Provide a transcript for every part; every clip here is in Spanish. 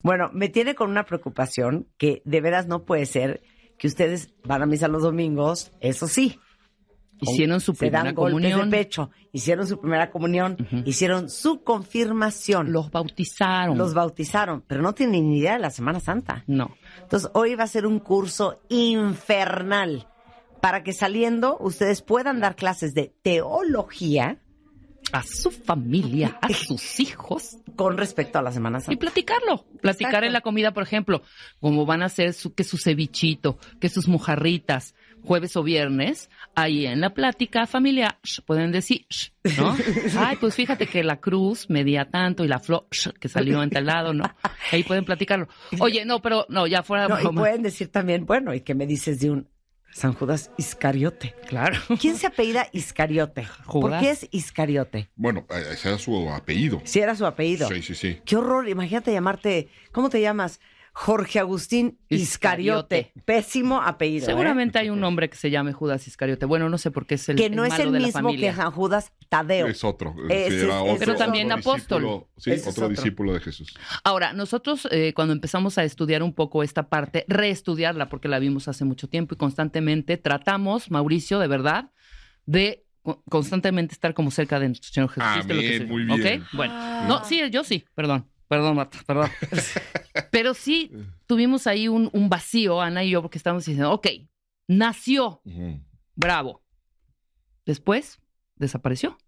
Bueno, me tiene con una preocupación que de veras no puede ser que ustedes van a misa los domingos, eso sí. Hicieron su Se dan primera golpes comunión. de pecho, hicieron su primera comunión, hicieron su confirmación. Los bautizaron. Los bautizaron, pero no tienen ni idea de la Semana Santa. No. Entonces, hoy va a ser un curso infernal para que saliendo ustedes puedan dar clases de teología A su familia, a sus hijos. con respecto a la Semana Y Santa. platicarlo. Platicar Exacto. en la comida, por ejemplo, cómo van a hacer que su cevichito, que sus mojarritas, jueves o viernes, ahí en la plática familiar, pueden decir, ¿no? Ay, pues fíjate que la cruz medía tanto y la flor que salió en tal lado, ¿no? Ahí pueden platicarlo. Oye, no, pero no, ya fuera No, y broma. pueden decir también, bueno, ¿y qué me dices de un San Judas Iscariote? Claro. ¿Quién se apellida Iscariote? ¿Por Judas. qué es Iscariote? Bueno, ese era su apellido. Si era su apellido. Sí, sí, sí. Qué horror, imagínate llamarte, ¿cómo te llamas? Jorge Agustín Iscariote. Iscariote. Pésimo apellido. Seguramente hay un hombre que se llame Judas Iscariote. Bueno, no sé por qué es el Que no es malo el de la mismo familia. que San Judas Tadeo. Es otro. Ese era es- otro Pero también otro apóstol. discípulo, sí, Ese es otro otro. discípulo de Jesús. Ahora, nosotros cuando empezamos a estudiar un poco esta parte, reestudiarla porque la vimos hace mucho tiempo y constantemente tratamos, Mauricio, de verdad, de constantemente estar como cerca de nuestro Señor Jesucristo. Amén, lo que sea. muy bien. ¿Ok? Bueno, no, sí, yo sí, perdón, Marta, perdón. Pero sí tuvimos ahí un vacío, Ana y yo, porque estábamos diciendo, ok, nació, Ujú. bravo. Después, desapareció.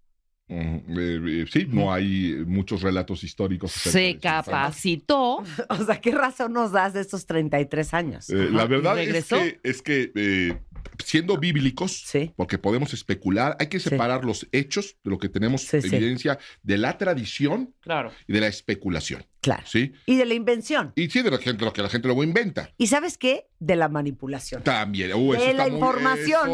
Sí, no hay muchos relatos históricos. acerca de Se su infancia. capacitó. O sea, ¿qué razón nos das de estos 33 años? La verdad ¿Y regresó? es que siendo bíblicos, Sí. porque podemos especular, hay que Sí. separar los hechos de lo que tenemos Sí, sí. evidencia de la tradición Claro. y de la especulación. Claro. ¿Sí? Y de la invención. Y sí, de lo que la gente luego inventa. ¿Y sabes qué? De la manipulación. También. De Eso la está muy- información.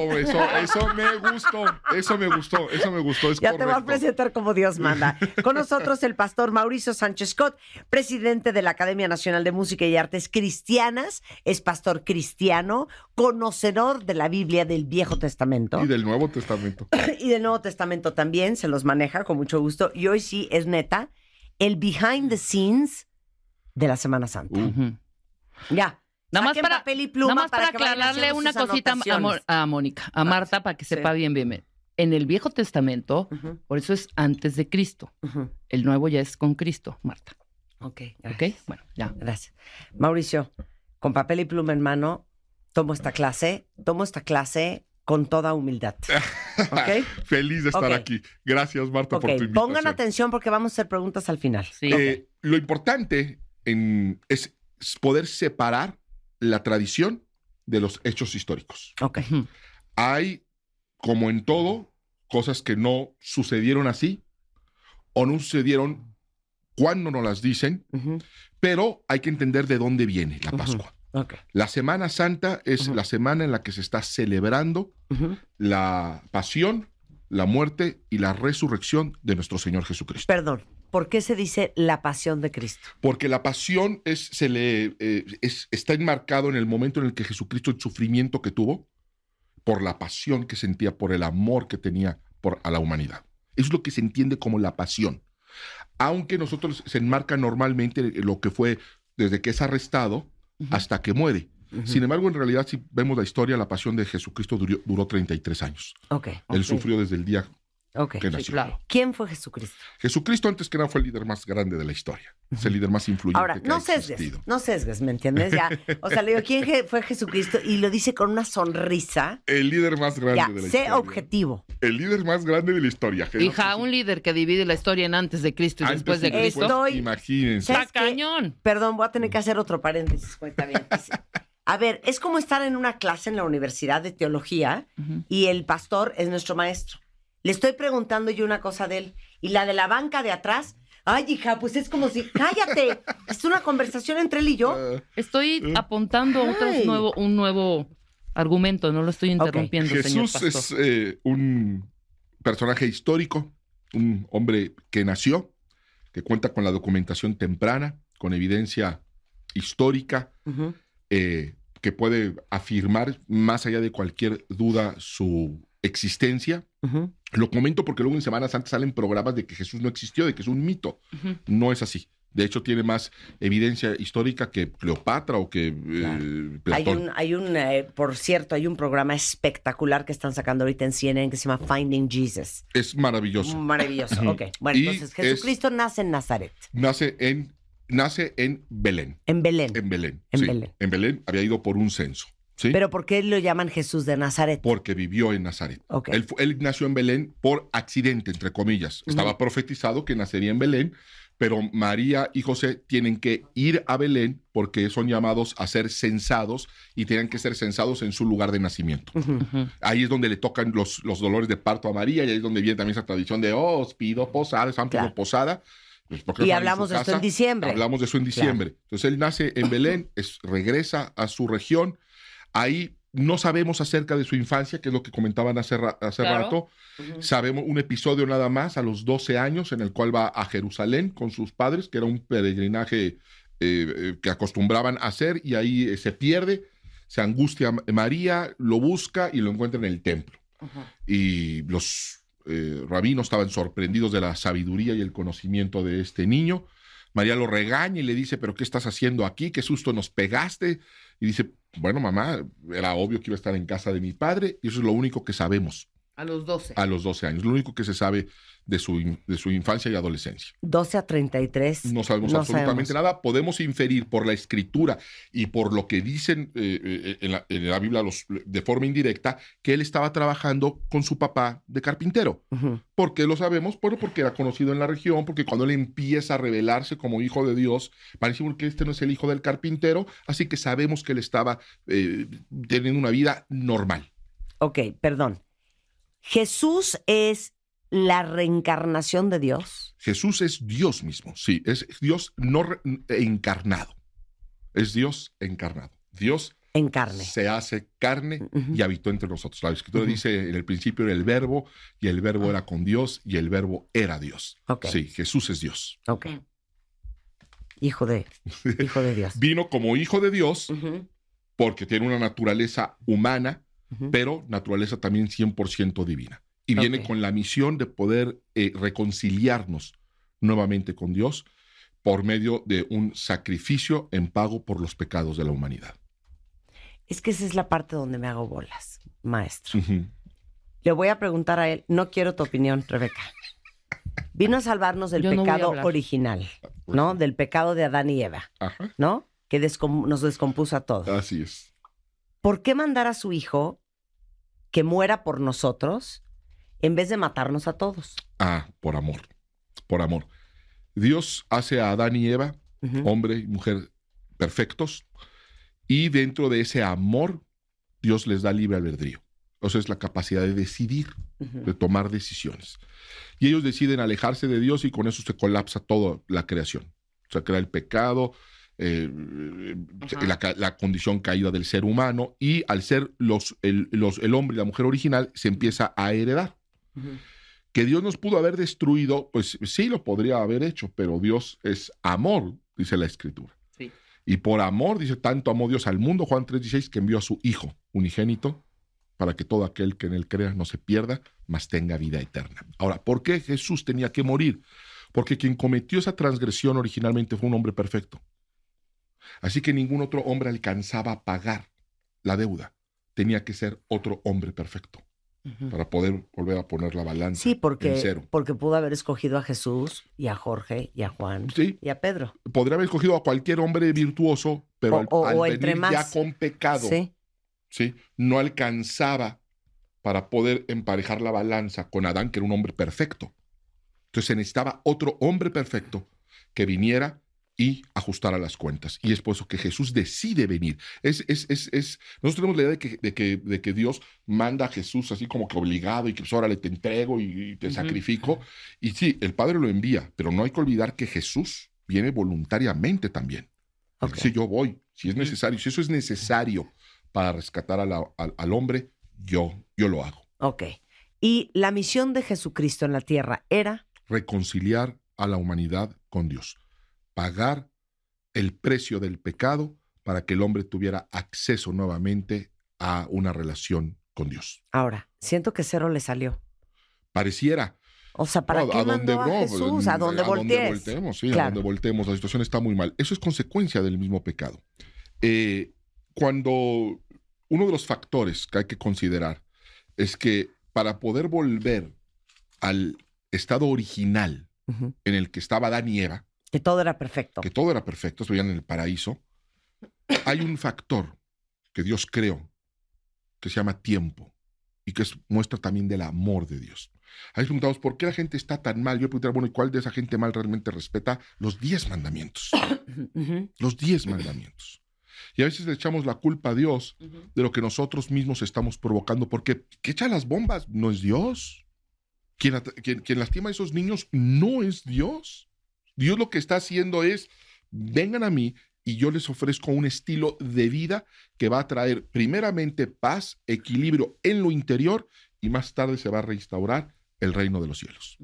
Eso me gustó. Eso me gustó. Eso me gustó. Es Ya te voy a correcto. presentar como Dios manda. Con nosotros el pastor Mauricio Sánchez Scott, presidente de la Academia Nacional de Música y Artes Cristianas, es pastor cristiano, conocedor de la Biblia del Viejo Testamento Y del Nuevo Testamento. y del Nuevo Testamento también, se los maneja con mucho gusto. Y hoy sí es neta el behind the scenes de la Semana Santa. Ujú. Ya. Nada más Saquen para, papel y pluma nada más para que vayan aclararle haciendo una sus cosita anotaciones. a Mónica, a Marta, para que Sí. sepa bien. En el Viejo Testamento, Ujú, por eso es antes de Cristo. ujú. El Nuevo ya es con Cristo, Marta. Ok, ¿Ok? gracias. Bueno, ya. Gracias. Mauricio, con papel y pluma en mano, tomo esta clase con toda humildad. ¿Ok? Feliz de estar Ok. aquí. Gracias, Marta, Ok, por tu invitación. pongan atención porque vamos a hacer preguntas al final. Sí. Lo importante es poder separar la tradición de los hechos históricos. Ok. Ujú. Hay, como en todo, cosas que no sucedieron así o no sucedieron cuando nos las dicen, Ujú, pero hay que entender de dónde viene la Pascua. ok. La Semana Santa es Ujú. la semana en la que se está celebrando Ujú. la pasión, la muerte y la resurrección de nuestro Señor Jesucristo. Perdón, ¿por qué se dice la pasión de Cristo? Porque la pasión está enmarcado en el momento en el que Jesucristo, el sufrimiento que tuvo, por la pasión que sentía, por el amor que tenía a la humanidad. Eso es lo que se entiende como la pasión. Aunque nosotros se enmarca normalmente lo que fue desde que es arrestado hasta que muere. Ujú. Sin embargo, en realidad, si vemos la historia, la pasión de Jesucristo duró 33 años. Ok. Él Ok. sufrió desde el día Ok. que Sí, nació. claro. ¿Quién fue Jesucristo? Jesucristo, antes que nada, fue el líder más grande de la historia. Es el líder más influyente Ahora, que no ha existido. sesgues, ¿me entiendes? Ya, o sea, le digo, ¿quién fue Jesucristo? Y lo dice con una sonrisa. El líder más grande Ya, de la sé historia. objetivo. El líder más grande de la historia. Hija, un líder que divide la historia en antes de Cristo y Antes después de y Cristo. después, Estoy- imagínense. ¿Sabes Está qué? cañón. Perdón, voy a tener que hacer otro paréntesis, cuenta bien. A ver, es como estar en una clase en la Universidad de Teología Ujú. y el pastor es nuestro maestro. Le estoy preguntando yo una cosa de él y la de la banca de atrás, ay, hija, pues es como si, cállate, es una conversación entre él y yo. Estoy apuntando Ay. un nuevo argumento, no lo estoy interrumpiendo, señor Jesús pastor. es un personaje histórico, un hombre que nació, que cuenta con la documentación temprana, con evidencia histórica, Ujú. que puede afirmar más allá de cualquier duda su existencia. Ujú. Lo comento porque luego en Semana Santa salen programas de que Jesús no existió, de que es un mito. Ujú. No es así. De hecho, tiene más evidencia histórica que Cleopatra o que Platón. Por cierto, hay un programa espectacular que están sacando ahorita en CNN que se llama Finding Jesus. Es maravilloso. Maravilloso, ok. Bueno, Y entonces Jesucristo nace en Nazaret. Nace en Belén. En Belén. En Belén. En sí. Belén. En Belén había ido por un censo. ¿Sí? ¿Pero por qué lo llaman Jesús de Nazaret? Porque vivió en Nazaret. Ok. Él nació en Belén por accidente, entre comillas. Estaba profetizado que nacería en Belén, pero María y José tienen que ir a Belén porque son llamados a ser censados y tienen que ser censados en su lugar de nacimiento. Ahí es donde le tocan los dolores de parto a María y ahí es donde viene también esa tradición de, os pido posada, San pido posada. Pues, y hablamos de esto en diciembre. Hablamos de eso en diciembre. Claro. Entonces él nace en Belén, regresa a su región. Ahí no sabemos acerca de su infancia, que es lo que comentaban hace rato. Sabemos un episodio nada más a los 12 años en el cual va a Jerusalén con sus padres, que era un peregrinaje que acostumbraban a hacer, y ahí se pierde, se angustia María, lo busca y lo encuentra en el templo. Y los rabinos estaban sorprendidos de la sabiduría y el conocimiento de este niño. María lo regaña y le dice, ¿pero qué estás haciendo aquí? ¿Qué susto nos pegaste? Y dice, bueno, mamá, era obvio que iba a estar en casa de mi padre y eso es lo único que sabemos. A los 12. A los 12 años. Lo único que se sabe de su infancia y adolescencia. 12 a 33. No sabemos absolutamente nada. Podemos inferir por la escritura y por lo que dicen en la Biblia de forma indirecta que él estaba trabajando con su papá de carpintero. ¿Por qué lo sabemos? Bueno, porque era conocido en la región, porque cuando él empieza a revelarse como hijo de Dios, parece que este no es el hijo del carpintero, así que sabemos que él estaba teniendo una vida normal. Ok, perdón. ¿Jesús es la reencarnación de Dios? Jesús es Dios mismo, sí, es Dios no encarnado. Es Dios encarnado. Dios en carne. Se hace carne y habitó entre nosotros. La Escritura dice, en el principio era el Verbo, y el Verbo era con Dios, y el Verbo era Dios. Okay. Sí, Jesús es Dios. Ok. Hijo de Dios. Vino como hijo de Dios porque tiene una naturaleza humana, pero naturaleza también 100% divina. Y viene con la misión de poder reconciliarnos nuevamente con Dios por medio de un sacrificio en pago por los pecados de la humanidad. Es que esa es la parte donde me hago bolas, maestro. Le voy a preguntar a él, no quiero tu opinión, Rebeca. Vino a salvarnos del pecado original, ¿no? Del pecado de Adán y Eva, ¿no? Que nos descompuso a todos. Así es. ¿Por qué mandar a su hijo que muera por nosotros en vez de matarnos a todos? Por amor. Por amor. Dios hace a Adán y Eva, hombre y mujer perfectos, y dentro de ese amor, Dios les da libre albedrío. O sea, es la capacidad de decidir, de tomar decisiones. Y ellos deciden alejarse de Dios y con eso se colapsa toda la creación. O sea, crea el pecado, la condición caída del ser humano, y al ser el hombre y la mujer original, se empieza a heredar. Que Dios nos pudo haber destruido, pues sí lo podría haber hecho, pero Dios es amor, dice la Escritura. Sí. Y por amor, dice, tanto amó Dios al mundo, Juan 3:16, que envió a su Hijo unigénito, para que todo aquel que en él crea no se pierda, mas tenga vida eterna. Ahora, ¿por qué Jesús tenía que morir? Porque quien cometió esa transgresión originalmente fue un hombre perfecto. Así que ningún otro hombre alcanzaba a pagar la deuda. Tenía que ser otro hombre perfecto para poder volver a poner la balanza en cero. Porque pudo haber escogido a Jesús y a Jorge y a Juan y a Pedro. Podría haber escogido a cualquier hombre virtuoso, pero al venir ya con pecado, ¿sí? No alcanzaba para poder emparejar la balanza con Adán, que era un hombre perfecto. Entonces se necesitaba otro hombre perfecto que viniera y ajustara las cuentas. Y es por eso que Jesús decide venir. Nosotros tenemos la idea de que Dios manda a Jesús así como que obligado y que pues órale, te entrego y te sacrifico. Y sí, el Padre lo envía, pero no hay que olvidar que Jesús viene voluntariamente también. Dice, yo voy, si es necesario. Si eso es necesario para rescatar al hombre, yo lo hago. Ok. Y la misión de Jesucristo en la tierra era reconciliar a la humanidad con Dios. Pagar el precio del pecado para que el hombre tuviera acceso nuevamente a una relación con Dios. Ahora, siento que cero le salió. Pareciera. O sea, ¿para qué mandó a Jesús? A donde voltees. Voltemos, sí, Claro. a donde voltemos. La situación está muy mal. Eso es consecuencia del mismo pecado. Cuando uno de los factores que hay que considerar es que para poder volver al estado original Ujú. en el que estaba Adán y Eva, Que todo era perfecto. que todo era perfecto, estuvieran en el paraíso, hay un factor que Dios creó que se llama tiempo y que muestra también del amor de Dios. Ahí preguntamos, ¿por qué la gente está tan mal? Yo preguntaría, bueno, ¿y cuál de esa gente mal realmente respeta los 10 mandamientos? Ujú. Los 10 mandamientos. Y a veces le echamos la culpa a Dios de lo que nosotros mismos estamos provocando, porque ¿qué echa las bombas? No es Dios. Quien lastima a esos niños no es Dios. Dios lo que está haciendo es, vengan a mí y yo les ofrezco un estilo de vida que va a traer primeramente paz, equilibrio en lo interior y más tarde se va a restaurar el reino de los cielos.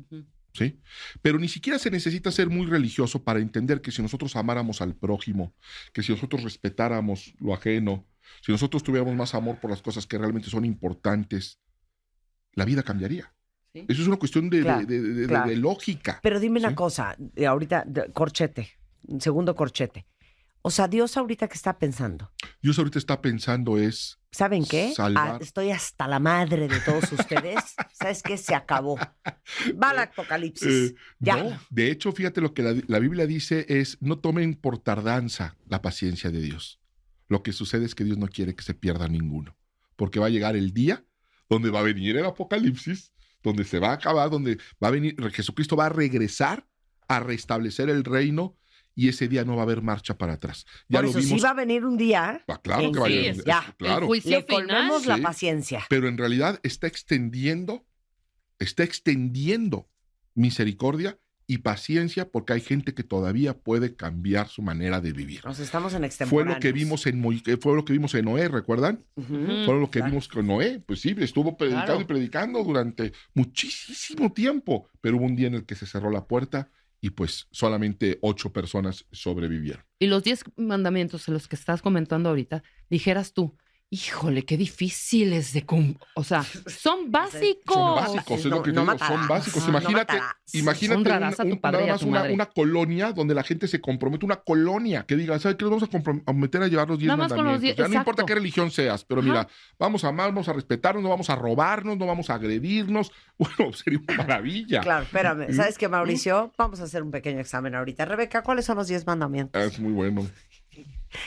¿Sí? Pero ni siquiera se necesita ser muy religioso para entender que si nosotros amáramos al prójimo, que si nosotros respetáramos lo ajeno, si nosotros tuviéramos más amor por las cosas que realmente son importantes, la vida cambiaría. Sí. Eso es una cuestión de, Claro, claro. de lógica. Pero dime una ¿Sí? cosa, ahorita, corchete, un segundo corchete. O sea, Dios ahorita que está pensando, Dios ahorita está pensando es ¿saben qué? salvar. Estoy hasta la madre de todos ustedes. ¿Sabes qué? Se acabó. Va el apocalipsis. Ya. No, de hecho, fíjate lo que la Biblia dice es, no tomen por tardanza la paciencia de Dios. Lo que sucede es que Dios no quiere que se pierda ninguno, porque va a llegar el día donde va a venir el apocalipsis, donde se va a acabar, donde va a venir, Jesucristo va a regresar a restablecer el reino y ese día no va a haber marcha para atrás. Ya Por lo eso vimos. sí va a venir un día. Claro que va a Sí, llegar. es- ya. Claro. El juicio Le colmemos final. la paciencia. Pero en realidad está extendiendo misericordia y paciencia porque hay gente que todavía puede cambiar su manera de vivir. Nos estamos en Fue extemporáneos. lo que vimos en Noé, ¿recuerdan? Ujú. Fue lo que claro. vimos con Noé. Pues sí, estuvo predicando Claro. y predicando durante muchísimo tiempo, pero hubo un día en el que se cerró la puerta y pues solamente 8 personas sobrevivieron. Y los 10 mandamientos de los que estás comentando ahorita, dijeras tú, híjole, qué difíciles de cumplir. O sea, son básicos. Son básicos, es lo que te no digo, matarás. son básicos. No Imagínate, matarás. Honrarás a tu padre nada y a más tu madre. una colonia donde la gente se compromete, una colonia que diga, ¿sabes qué? Nos vamos a comprometer a llevar los 10 Nada más con los mandamientos. 10, Ya no importa exacto. qué religión seas, pero Ajá. mira, vamos a amar, vamos a respetarnos, no vamos a robarnos, no vamos a agredirnos. Bueno, sería una maravilla. Claro, espérame. ¿Sabes qué, Mauricio? Vamos a hacer un pequeño examen ahorita. Rebeca, ¿cuáles son los 10 mandamientos? Es muy bueno.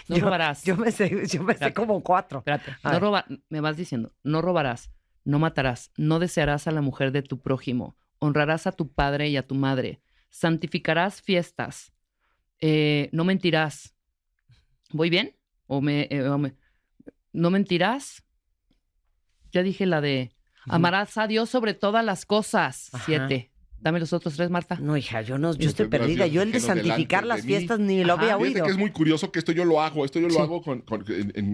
No robarás. Yo me sé Espérate. como 4. Espérate, A ver. me vas diciendo, no robarás, no matarás, no desearás a la mujer de tu prójimo, honrarás a tu padre y a tu madre, santificarás fiestas, no mentirás. ¿Voy bien? No mentirás. Ya dije la de amarás a Dios sobre todas las cosas. Ajá. 7. Dame los otros 3, Marta. No, hija, yo estoy Tendrás perdida. Yo el de Dios ajeno santificar delante las de mí. fiestas ni lo Ajá. había Fíjate oído. que es muy curioso que esto yo lo hago Sí.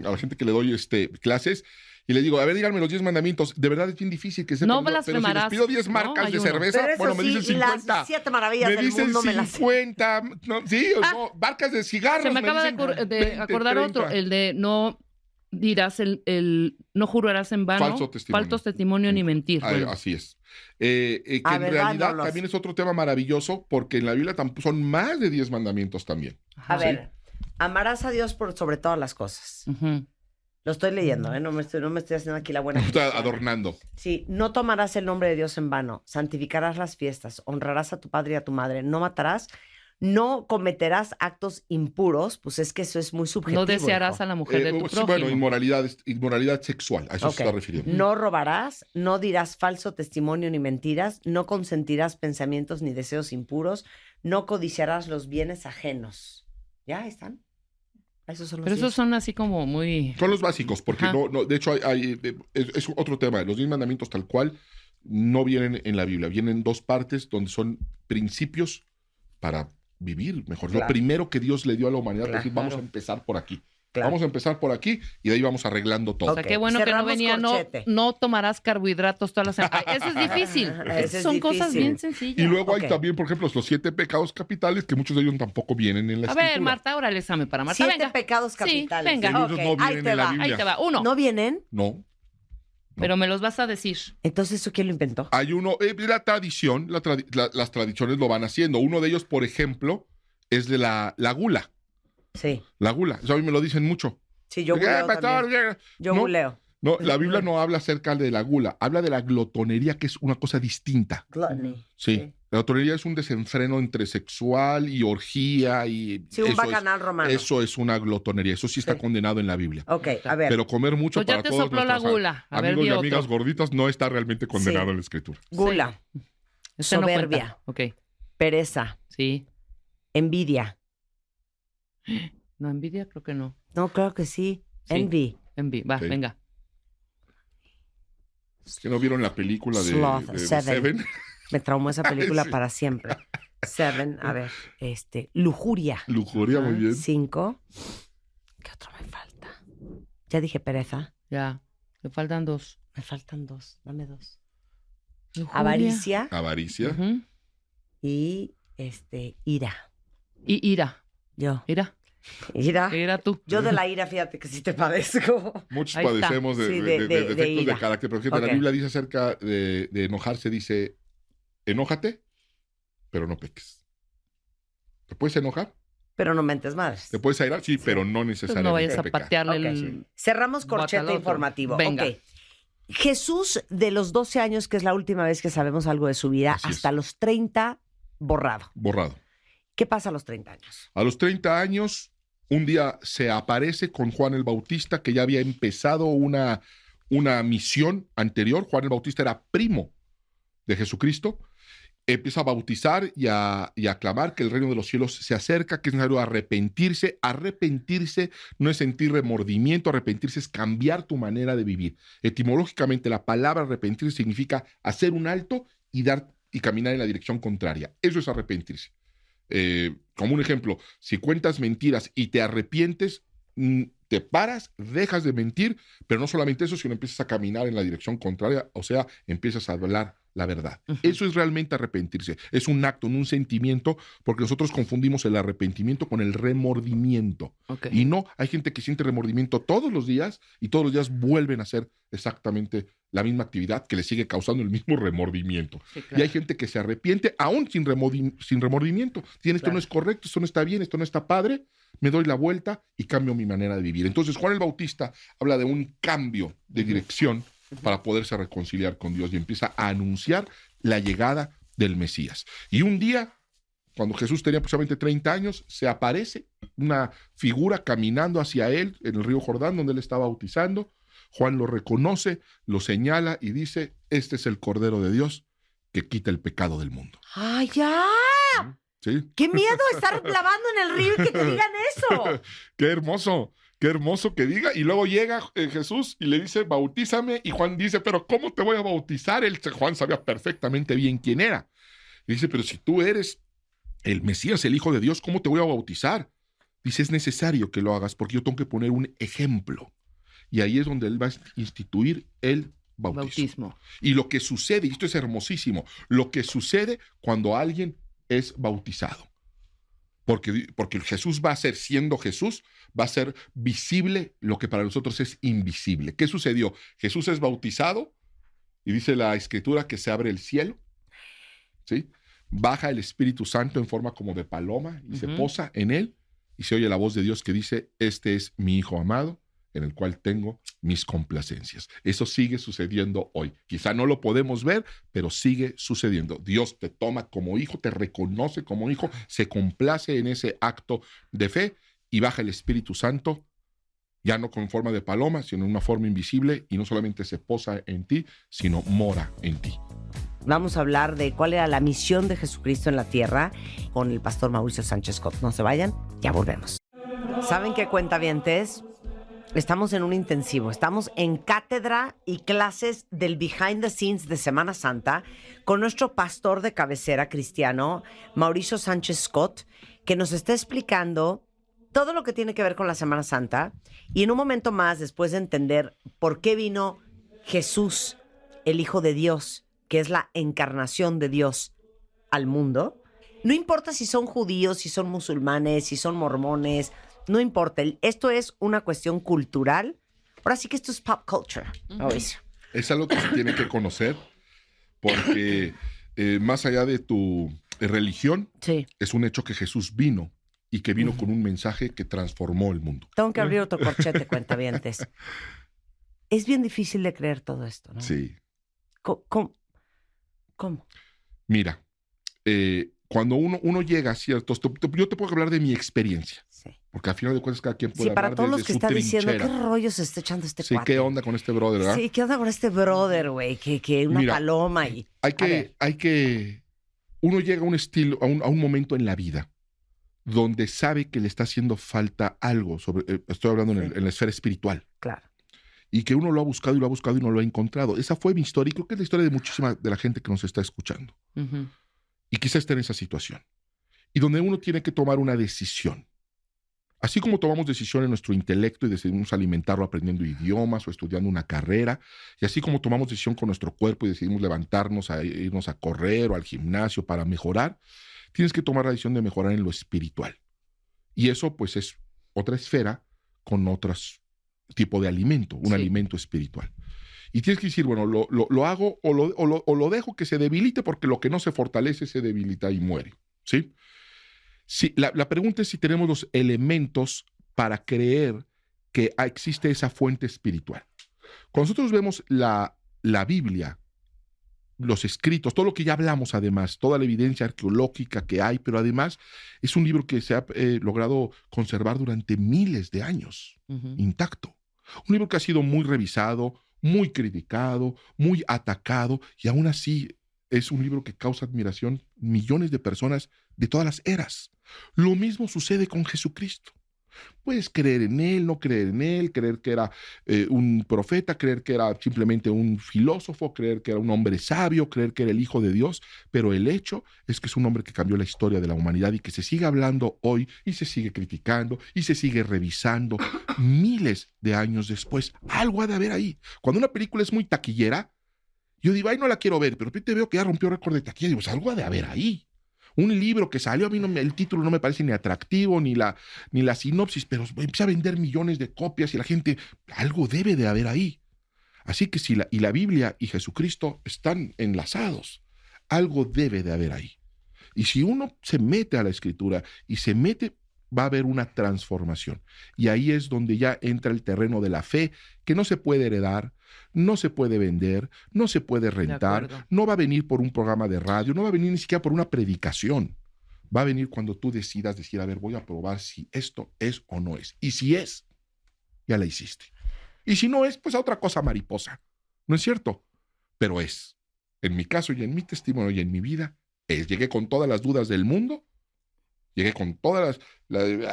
a la gente que le doy clases y le digo, a ver, díganme los 10 mandamientos. De verdad es bien difícil que sepan. No Pero si les blasfemarás. pido 10 No, marcas hay de uno. cerveza, Pero eso bueno, me sí, dicen y las 50. 7 maravillas Me del dicen mundo me las sé. 50, no, sí, no, marcas de cigarros. Se me acaba de, dicen de 20, acordar 30. otro, el de no dirás no jurarás en vano, Falso testimonio. ni mentir. Ah, Bueno, así es. Que A en ver, realidad dándolos. también es otro tema maravilloso porque en la Biblia son más de 10 mandamientos también. A ajá. ver, amarás a Dios por sobre todas las cosas. Ujú. Lo estoy leyendo, ¿eh? No me estoy haciendo aquí la buena. Está cristiana. adornando. Sí, no tomarás el nombre de Dios en vano, santificarás las fiestas, honrarás a tu padre y a tu madre, no matarás, no cometerás actos impuros, pues es que eso es muy subjetivo. No desearás hijo. a la mujer de tu Sí, prójimo. bueno, inmoralidad sexual, a eso Ok. se está refiriendo. No robarás, no dirás falso testimonio ni mentiras, no consentirás pensamientos ni deseos impuros, no codiciarás los bienes ajenos. ¿Ya ahí están? Esos son los Pero 10. esos son así como muy... Son los básicos, porque Ajá. de hecho es otro tema. Los 10 mandamientos tal cual no vienen en la Biblia, vienen en 2 partes donde son principios para vivir mejor. Claro. Lo primero que Dios le dio a la humanidad, es decir, Claro. vamos a empezar por aquí. Claro. Vamos a empezar por aquí y de ahí vamos arreglando todo. O sea, Ok, qué bueno que no cerramos venía, corchete. no tomarás carbohidratos todas las semanas. Eso es difícil. Ese es Son cosas difícil. bien sencillas. Y luego Ok. hay también, por ejemplo, los 7 pecados capitales, que muchos de ellos tampoco vienen en la A escritura. ver, Marta, ahora el examen para Marta. 7 venga. pecados Sí, capitales. venga. Ellos no Ok, vienen ahí te en la va. Biblia. Ahí te va. 1. ¿No vienen? No. Pero me los vas a decir. Entonces, ¿eso quién lo inventó? Hay uno, la tradición, las tradiciones lo van haciendo. Uno de ellos, por ejemplo, es de la gula. Sí. La gula. Eso a mí me lo dicen mucho. Sí, yo guleo también. Yo No, guleo. No, la Biblia no habla acerca de la gula, habla de la glotonería, que es una cosa distinta. Gluttony. Sí. La glotonería es un desenfreno entre sexual y orgía y... Sí, un eso bacanal romano. Eso es una glotonería, eso sí está condenado en la Biblia. Ok, a ver. Pero comer mucho Pues ya para te todos sopló la nuestros gula. A ver, amigos di y otro. amigas gorditas no está realmente condenado Sí. en la Escritura. Gula, Este no soberbia, cuenta. Ok, pereza, sí. envidia. No, envidia creo que no. No, claro que sí. Sí. Envy. Va, Sí. venga. ¿Que no vieron la película de, Sloth, de Seven. Seven? Me traumó esa película Sí. para siempre. 7, a ver, lujuria. Lujuria, muy bien. 5. ¿Qué otro me falta? Ya dije pereza. Ya. Le faltan 2. Me faltan 2. Dame 2. Lujuria. Avaricia Avaricia. Ujú. y ira. Y ira. Yo. Ira. Ira. Ira tú. Yo de la ira, fíjate que sí te padezco. Muchos Ahí está. padecemos de, Sí, de defectos de ira. carácter. Pero fíjate, Ok. la Biblia dice acerca de enojarse, dice, enójate, pero no peques. ¿Te puedes enojar? Pero no mentes madres. ¿Te puedes airar? Sí, pero no Pues necesariamente no vayas a pecar. patearle Ok. el... Cerramos Bota al corchete otro. informativo. Venga. Ok. Jesús, de los 12 años, que es la última vez que sabemos algo de su vida, Así es. hasta los 30, borrado. Borrado. ¿Qué pasa a los 30 años? A los 30 años, un día se aparece con Juan el Bautista, que ya había empezado una misión anterior. Juan el Bautista era primo de Jesucristo. Empieza a bautizar y a clamar que el reino de los cielos se acerca, que es necesario arrepentirse. Arrepentirse no es sentir remordimiento, arrepentirse es cambiar tu manera de vivir. Etimológicamente, la palabra arrepentirse significa hacer un alto y caminar en la dirección contraria. Eso es arrepentirse. Como un ejemplo, si cuentas mentiras y te arrepientes, te paras, dejas de mentir, pero no solamente eso, sino empiezas a caminar en la dirección contraria, o sea, empiezas a hablar la verdad. Ujú. Eso es realmente arrepentirse. Es un acto, no un sentimiento, porque nosotros confundimos el arrepentimiento con el remordimiento. Ok. Y no, hay gente que siente remordimiento todos los días y todos los días vuelven a hacer exactamente la misma actividad que le sigue causando el mismo remordimiento. Sí, Y claro. hay gente que se arrepiente aún sin remordimiento. Dicen, esto Claro. no es correcto, esto no está bien, esto no está padre, me doy la vuelta y cambio mi manera de vivir. Entonces Juan el Bautista habla de un cambio de dirección para poderse reconciliar con Dios y empieza a anunciar la llegada del Mesías. Y un día, cuando Jesús tenía aproximadamente 30 años, se aparece una figura caminando hacia él en el río Jordán, donde él estaba bautizando. Juan lo reconoce, lo señala y dice, este es el Cordero de Dios que quita el pecado del mundo. ¡Ay, ya! ¿Sí? ¡Qué miedo estar lavando en el río y que te digan eso! Qué hermoso que diga. Y luego llega Jesús y le dice, bautízame. Y Juan dice, pero ¿cómo te voy a bautizar? Juan sabía perfectamente bien quién era. Y dice, pero si tú eres el Mesías, el Hijo de Dios, ¿cómo te voy a bautizar? Dice, es necesario que lo hagas porque yo tengo que poner un ejemplo. Y ahí es donde él va a instituir el bautismo. Y lo que sucede, y esto es hermosísimo, lo que sucede cuando alguien es bautizado. Porque Jesús va a ser, siendo Jesús, va a ser visible lo que para nosotros es invisible. ¿Qué sucedió? Jesús es bautizado y dice la Escritura que se abre el cielo, ¿sí? Baja el Espíritu Santo en forma como de paloma y se posa en él y se oye la voz de Dios que dice, este es mi Hijo amado, en el cual tengo mis complacencias. Eso sigue sucediendo hoy. Quizá no lo podemos ver, pero sigue sucediendo. Dios te toma como hijo, te reconoce como hijo, se complace en ese acto de fe y baja el Espíritu Santo, ya no con forma de paloma, sino en una forma invisible, y no solamente se posa en ti, sino mora en ti. Vamos a hablar de cuál era la misión de Jesucristo en la tierra con el pastor Mauricio Sánchez Scott. No se vayan, ya volvemos. ¿Saben qué cuentavientes? Estamos en un intensivo, estamos en cátedra y clases del behind the scenes de Semana Santa con nuestro pastor de cabecera cristiano, Mauricio Sánchez Scott, que nos está explicando todo lo que tiene que ver con la Semana Santa. Y en un momento más, después de entender por qué vino Jesús, el Hijo de Dios, que es la encarnación de Dios al mundo, no importa si son judíos, si son musulmanes, si son mormones, no importa, esto es una cuestión cultural. Ahora sí que esto es pop culture, Mauricio. Es algo que se tiene que conocer porque más allá de tu religión, Sí. es un hecho que Jesús vino y que vino con un mensaje que transformó el mundo. Tengo que abrir otro corchete, cuentavientes. Es bien difícil de creer todo esto, ¿no? Sí. ¿Cómo? Mira, cuando uno llega a ciertos... Yo te puedo hablar de mi experiencia, Sí. porque al final de cuentas cada quien puede Sí, para hablar todos los desde que su están diciendo, trinchera. ¿qué rollo se está echando este Sí, cuate? ¿qué onda con este brother, verdad? Sí, ¿qué onda con este brother, güey? Que una Mira, paloma y... Hay que... Uno llega a un estilo, a un momento en la vida donde sabe que le está haciendo falta algo, estoy hablando en la esfera espiritual, Claro. y que uno lo ha buscado y no lo ha encontrado. Esa fue mi historia y creo que es la historia de muchísima de la gente que nos está escuchando. Ujú. Y quizá esté en esa situación. Y donde uno tiene que tomar una decisión. Así como tomamos decisión en nuestro intelecto y decidimos alimentarlo aprendiendo idiomas o estudiando una carrera, y así como tomamos decisión con nuestro cuerpo y decidimos levantarnos a irnos a correr o al gimnasio para mejorar, tienes que tomar la decisión de mejorar en lo espiritual. Y eso pues es otra esfera con otro tipo de alimento, un alimento espiritual. Y tienes que decir, bueno, lo hago o lo dejo que se debilite, porque lo que no se fortalece se debilita y muere, ¿sí? Sí, la pregunta es si tenemos los elementos para creer que existe esa fuente espiritual. Cuando nosotros vemos la Biblia, los escritos, todo lo que ya hablamos además, toda la evidencia arqueológica que hay, pero además es un libro que se ha logrado conservar durante miles de años, intacto. Un libro que ha sido muy revisado, muy criticado, muy atacado, y aún así es un libro que causa admiración millones de personas de todas las eras. Lo mismo sucede con Jesucristo. Puedes creer en él, no creer en él, creer que era un profeta, creer que era simplemente un filósofo, creer que era un hombre sabio, creer que era el Hijo de Dios, pero el hecho es que es un hombre que cambió la historia de la humanidad y que se sigue hablando hoy y se sigue criticando y se sigue revisando miles de años después. Algo ha de haber ahí. Cuando una película es muy taquillera, yo digo, ay, no la quiero ver, pero te veo que ya rompió récord de taquilla. Digo, pues algo ha de haber ahí. Un libro que salió, a mí el título no me parece ni atractivo, ni la sinopsis, pero empieza a vender millones de copias y la gente, algo debe de haber ahí. Así que si la Biblia y Jesucristo están enlazados, algo debe de haber ahí. Y si uno se mete a la Escritura y se mete, va a haber una transformación. Y ahí es donde ya entra el terreno de la fe, que no se puede heredar, no se puede vender, no se puede rentar, no va a venir por un programa de radio, no va a venir ni siquiera por una predicación. Va a venir cuando tú decidas decir, a ver, voy a probar si esto es o no es. Y si es, ya la hiciste. Y si no es, pues a otra cosa mariposa. ¿No es cierto? Pero es. En mi caso y en mi testimonio y en mi vida, llegué con todas las dudas del mundo. Llegué con todas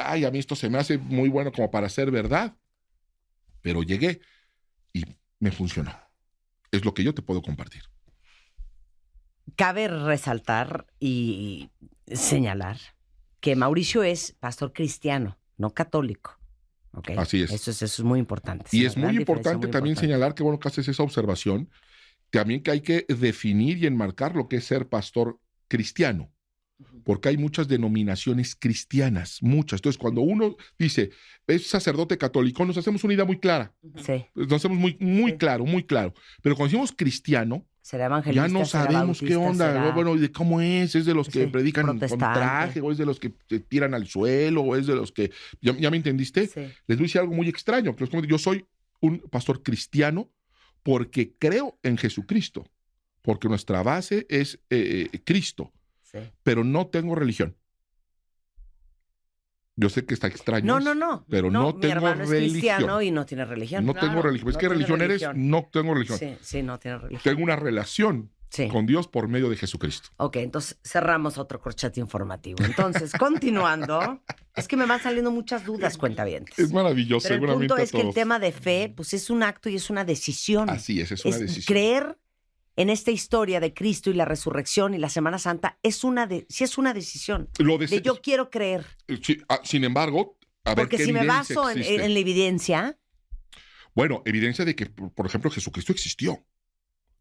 ay, a mí esto se me hace muy bueno como para ser verdad. Pero llegué y me funcionó. Es lo que yo te puedo compartir. Cabe resaltar y señalar que Mauricio es pastor cristiano, no católico. ¿Okay? Así es. Eso es muy importante. Y es muy importante también señalar que, bueno, que haces esa observación, también que hay que definir y enmarcar lo que es ser pastor cristiano. Porque hay muchas denominaciones cristianas, muchas. Entonces, cuando uno dice, es sacerdote católico, nos hacemos una idea muy clara. Sí. Nos hacemos muy claro, muy claro. Pero cuando decimos cristiano, será evangelista, ya no sabemos qué onda. Bueno, ¿de cómo es? ¿Es de los que predican con traje? ¿O es de los que se tiran al suelo? ¿O es de los que...? ¿Ya me entendiste? Sí. Les voy a decir algo muy extraño. Pero es como, yo soy un pastor cristiano porque creo en Jesucristo. Porque nuestra base es Cristo. Sí. Pero no tengo religión. Yo sé que está extraño. No. Pero no tengo religión. Mi hermano es cristiano y no tiene religión. No tengo religión. ¿Es que religión eres? No tengo religión. Sí, no tiene religión. Tengo una relación con Dios por medio de Jesucristo. Ok, entonces cerramos otro corchete informativo. Entonces, continuando, es que me van saliendo muchas dudas, cuentavientes. Es maravilloso, pero el punto es que el tema de fe, pues es un acto y es una decisión. Así es una decisión. Creer en esta historia de Cristo y la resurrección y la Semana Santa sí es una decisión. De yo quiero creer. Sí, sin embargo, a ver, porque si me baso en la evidencia. Bueno, evidencia de que, por ejemplo, Jesucristo existió.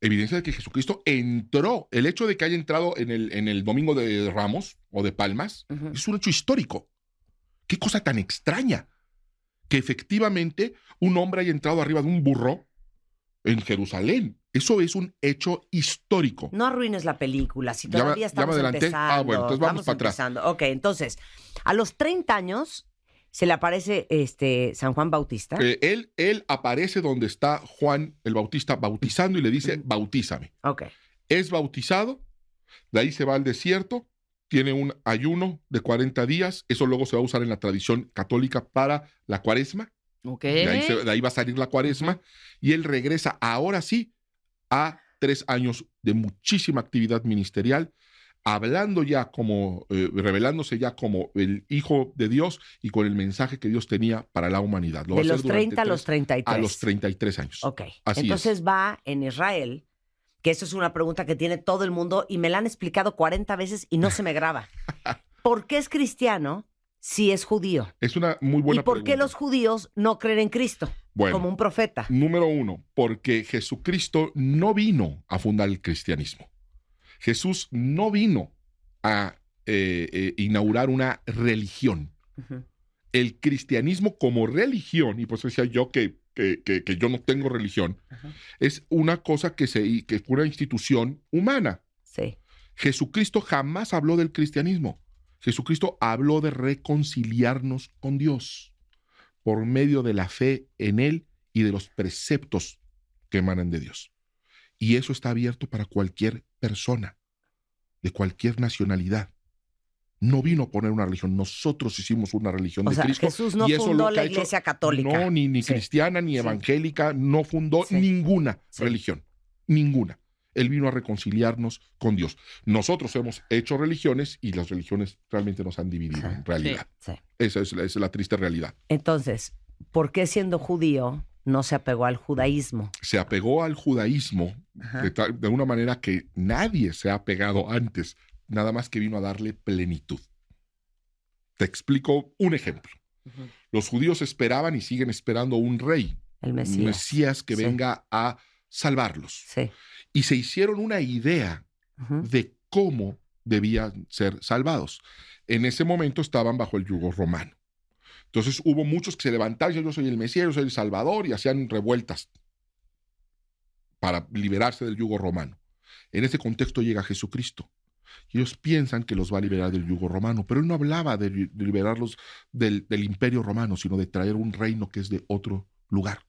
Evidencia de que Jesucristo entró. El hecho de que haya entrado en el Domingo de Ramos o de Palmas es un hecho histórico. Qué cosa tan extraña. Que efectivamente un hombre haya entrado arriba de un burro en Jerusalén. Eso es un hecho histórico. No arruines la película, si ¿Ya todavía me estamos adelanté? empezando. Bueno, entonces vamos para atrás. Ok, entonces, a los 30 años se le aparece San Juan Bautista. Él aparece donde está Juan el Bautista bautizando y le dice, bautízame. Ok. Es bautizado, de ahí se va al desierto, tiene un ayuno de 40 días, eso luego se va a usar en la tradición católica para la cuaresma. Ok. De ahí va a salir la cuaresma, y él regresa ahora sí a 3 años de muchísima actividad ministerial, hablando ya como, revelándose ya como el Hijo de Dios y con el mensaje que Dios tenía para la humanidad. De los 30 a los 33. A los 33 años. Ok. Así entonces es. va en Israel, que eso es una pregunta que tiene todo el mundo y me la han explicado 40 veces y no se me graba. ¿Por qué es cristiano si es judío? Es una muy buena ¿Y por qué pregunta. los judíos no creen en Cristo como un profeta? Número 1, porque Jesucristo no vino a fundar el cristianismo. Jesús no vino a inaugurar una religión. Uh-huh. El cristianismo como religión, y por eso decía yo que yo no tengo religión, uh-huh, es una cosa que es una institución humana. Sí. Jesucristo jamás habló del cristianismo. Jesucristo habló de reconciliarnos con Dios por medio de la fe en Él y de los preceptos que emanan de Dios. Y eso está abierto para cualquier persona, de cualquier nacionalidad. No vino a poner una religión, nosotros hicimos una religión O de sea, Cristo. Jesús no y eso fundó lo que la ha hecho- iglesia católica. No, ni Sí. cristiana, ni Sí. evangélica, no fundó Sí. ninguna Sí. religión, ninguna. Él vino a reconciliarnos con Dios. Nosotros hemos hecho religiones y las religiones realmente nos han dividido, en realidad. Sí. Esa es la triste realidad. Entonces, ¿por qué siendo judío no se apegó al judaísmo? Se apegó al judaísmo Ajá. de una manera que nadie se ha apegado antes, nada más que vino a darle plenitud. Te explico un ejemplo. Uh-huh. Los judíos esperaban y siguen esperando un rey, El un Mesías. Mesías que Sí. venga a salvarlos. Sí. Y se hicieron una idea Uh-huh. de cómo debían ser salvados. En ese momento estaban bajo el yugo romano. Entonces hubo muchos que se levantaron y yo soy el Mesías, yo soy el Salvador, y hacían revueltas para liberarse del yugo romano. En ese contexto llega Jesucristo. Y ellos piensan que los va a liberar del yugo romano, pero él no hablaba de liberarlos del imperio romano, sino de traer un reino que es de otro lugar.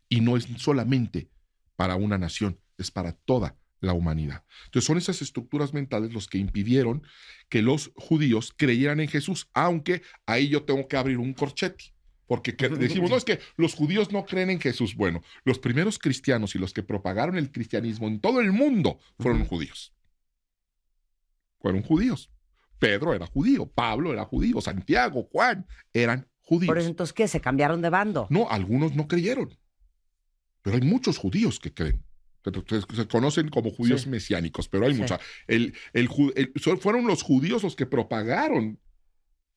Y no es solamente para una nación, es para toda la humanidad. Entonces son esas estructuras mentales los que impidieron que los judíos creyeran en Jesús, aunque ahí yo tengo que abrir un corchete. Porque decimos, no, es que los judíos no creen en Jesús. Bueno, los primeros cristianos y los que propagaron el cristianismo en todo el mundo fueron judíos. Fueron judíos. Pedro era judío, Pablo era judío, Santiago, Juan eran judíos. Por eso, entonces, ¿qué? ¿Se cambiaron de bando? No, algunos no creyeron. Pero hay muchos judíos que creen. Se conocen como judíos Sí. mesiánicos, pero hay Sí. mucha. Fueron los judíos los que propagaron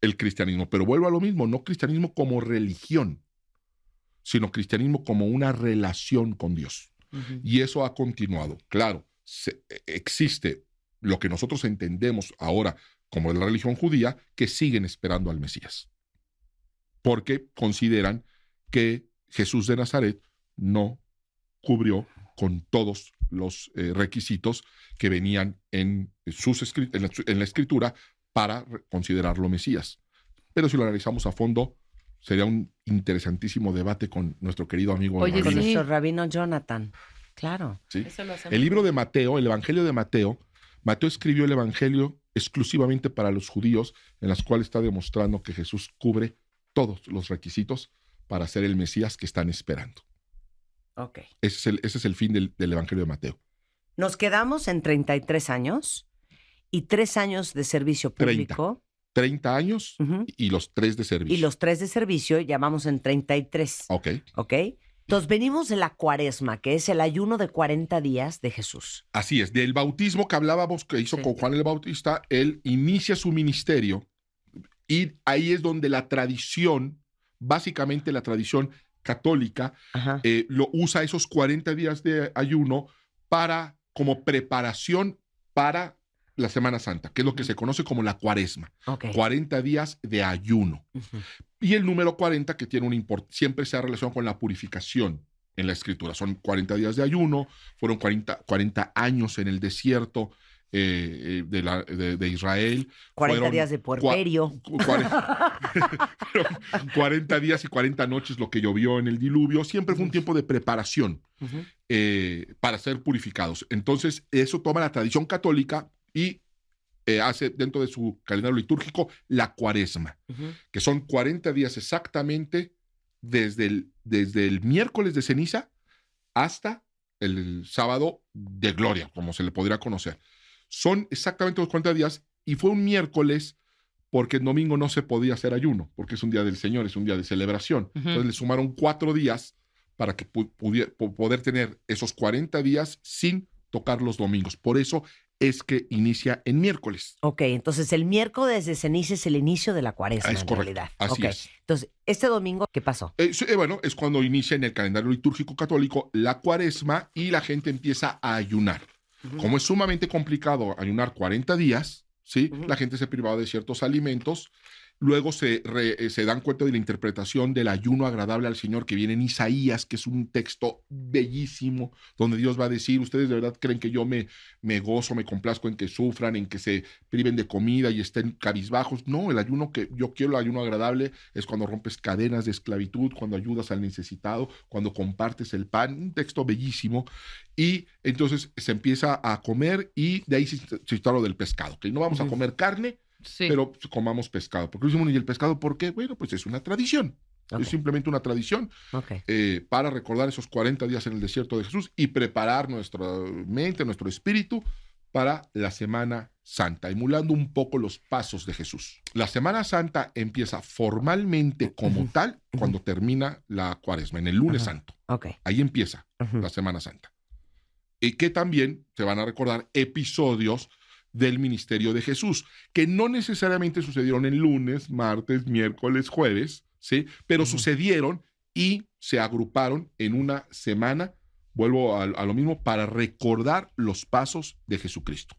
el cristianismo. Pero vuelvo a lo mismo, no cristianismo como religión, sino cristianismo como una relación con Dios. Uh-huh. Y eso ha continuado. Claro, existe lo que nosotros entendemos ahora como la religión judía, que siguen esperando al Mesías. Porque consideran que Jesús de Nazaret no cubrió con todos los requisitos que venían en la Escritura para considerarlo Mesías. Pero si lo analizamos a fondo, sería un interesantísimo debate con nuestro querido amigo Oye, Con rabino. sí. nuestro rabino Jonathan. Claro. ¿Sí? Eso lo hacemos. El libro de Mateo, el Evangelio de Mateo, Mateo escribió el Evangelio exclusivamente para los judíos, en las cuales está demostrando que Jesús cubre todos los requisitos para ser el Mesías que están esperando. Ok. Ese es el fin del Evangelio de Mateo. Nos quedamos en 33 años y 3 años de servicio 30. público. 30 años Ujú. y los 3 de servicio. Y los 3 de servicio ya vamos en 33. Ok. ¿Ok? Entonces venimos de la cuaresma, que es el ayuno de 40 días de Jesús. Así es. Del bautismo que hablábamos, que hizo Sí. con Juan el Bautista, él inicia su ministerio y ahí es donde la tradición, básicamente la tradición católica, Ajá. lo usa esos 40 días de ayuno como preparación para la Semana Santa, que es lo que se conoce como la cuaresma. Ok. 40 días de ayuno. Ujú. Y el número 40, que tiene siempre se ha relacionado con la purificación en la Escritura. Son 40 días de ayuno, fueron 40 años en el desierto de Israel. 40 días de puerperio. 40 días y 40 noches lo que llovió en el diluvio. Siempre fue un tiempo de preparación para ser purificados. Entonces, eso toma la tradición católica y hace dentro de su calendario litúrgico la Cuaresma, que son 40 días exactamente desde el miércoles de ceniza hasta el sábado de gloria, como se le podría conocer. Son exactamente los 40 días y fue un miércoles porque el domingo no se podía hacer ayuno, porque es un día del Señor, es un día de celebración. Entonces le sumaron 4 días para que poder tener esos 40 días sin tocar los domingos. Por eso es que inicia en miércoles. Ok, entonces el miércoles de ceniza es el inicio de la Cuaresma, Es en correcto, realidad. así Okay. es. Entonces, este domingo, ¿qué pasó? Bueno, es cuando inicia en el calendario litúrgico católico la Cuaresma y la gente empieza a ayunar. Como es sumamente complicado ayunar 40 días, ¿sí? La gente se privaba de ciertos alimentos. Luego se dan cuenta de la interpretación del ayuno agradable al Señor que viene en Isaías, que es un texto bellísimo, donde Dios va a decir, ustedes de verdad creen que yo me gozo, me complazco en que sufran, en que se priven de comida y estén cabizbajos. No, el ayuno que yo quiero, el ayuno agradable, es cuando rompes cadenas de esclavitud, cuando ayudas al necesitado, cuando compartes el pan. Un texto bellísimo. Y entonces se empieza a comer y de ahí se está lo del pescado, que no vamos a comer carne, Sí. pero comamos pescado. Porque decimos, ¿y el pescado por qué? Bueno, pues es una tradición. Okay. Es simplemente una tradición para recordar esos 40 días en el desierto de Jesús y preparar nuestra mente, nuestro espíritu para la Semana Santa, emulando un poco los pasos de Jesús. La Semana Santa empieza formalmente como tal cuando termina la Cuaresma, en el lunes santo. Ahí empieza la Semana Santa. Y que también se van a recordar episodios del ministerio de Jesús, que no necesariamente sucedieron en lunes, martes, miércoles, jueves, ¿sí? Pero sucedieron y se agruparon en una semana, vuelvo a lo mismo, para recordar los pasos de Jesucristo.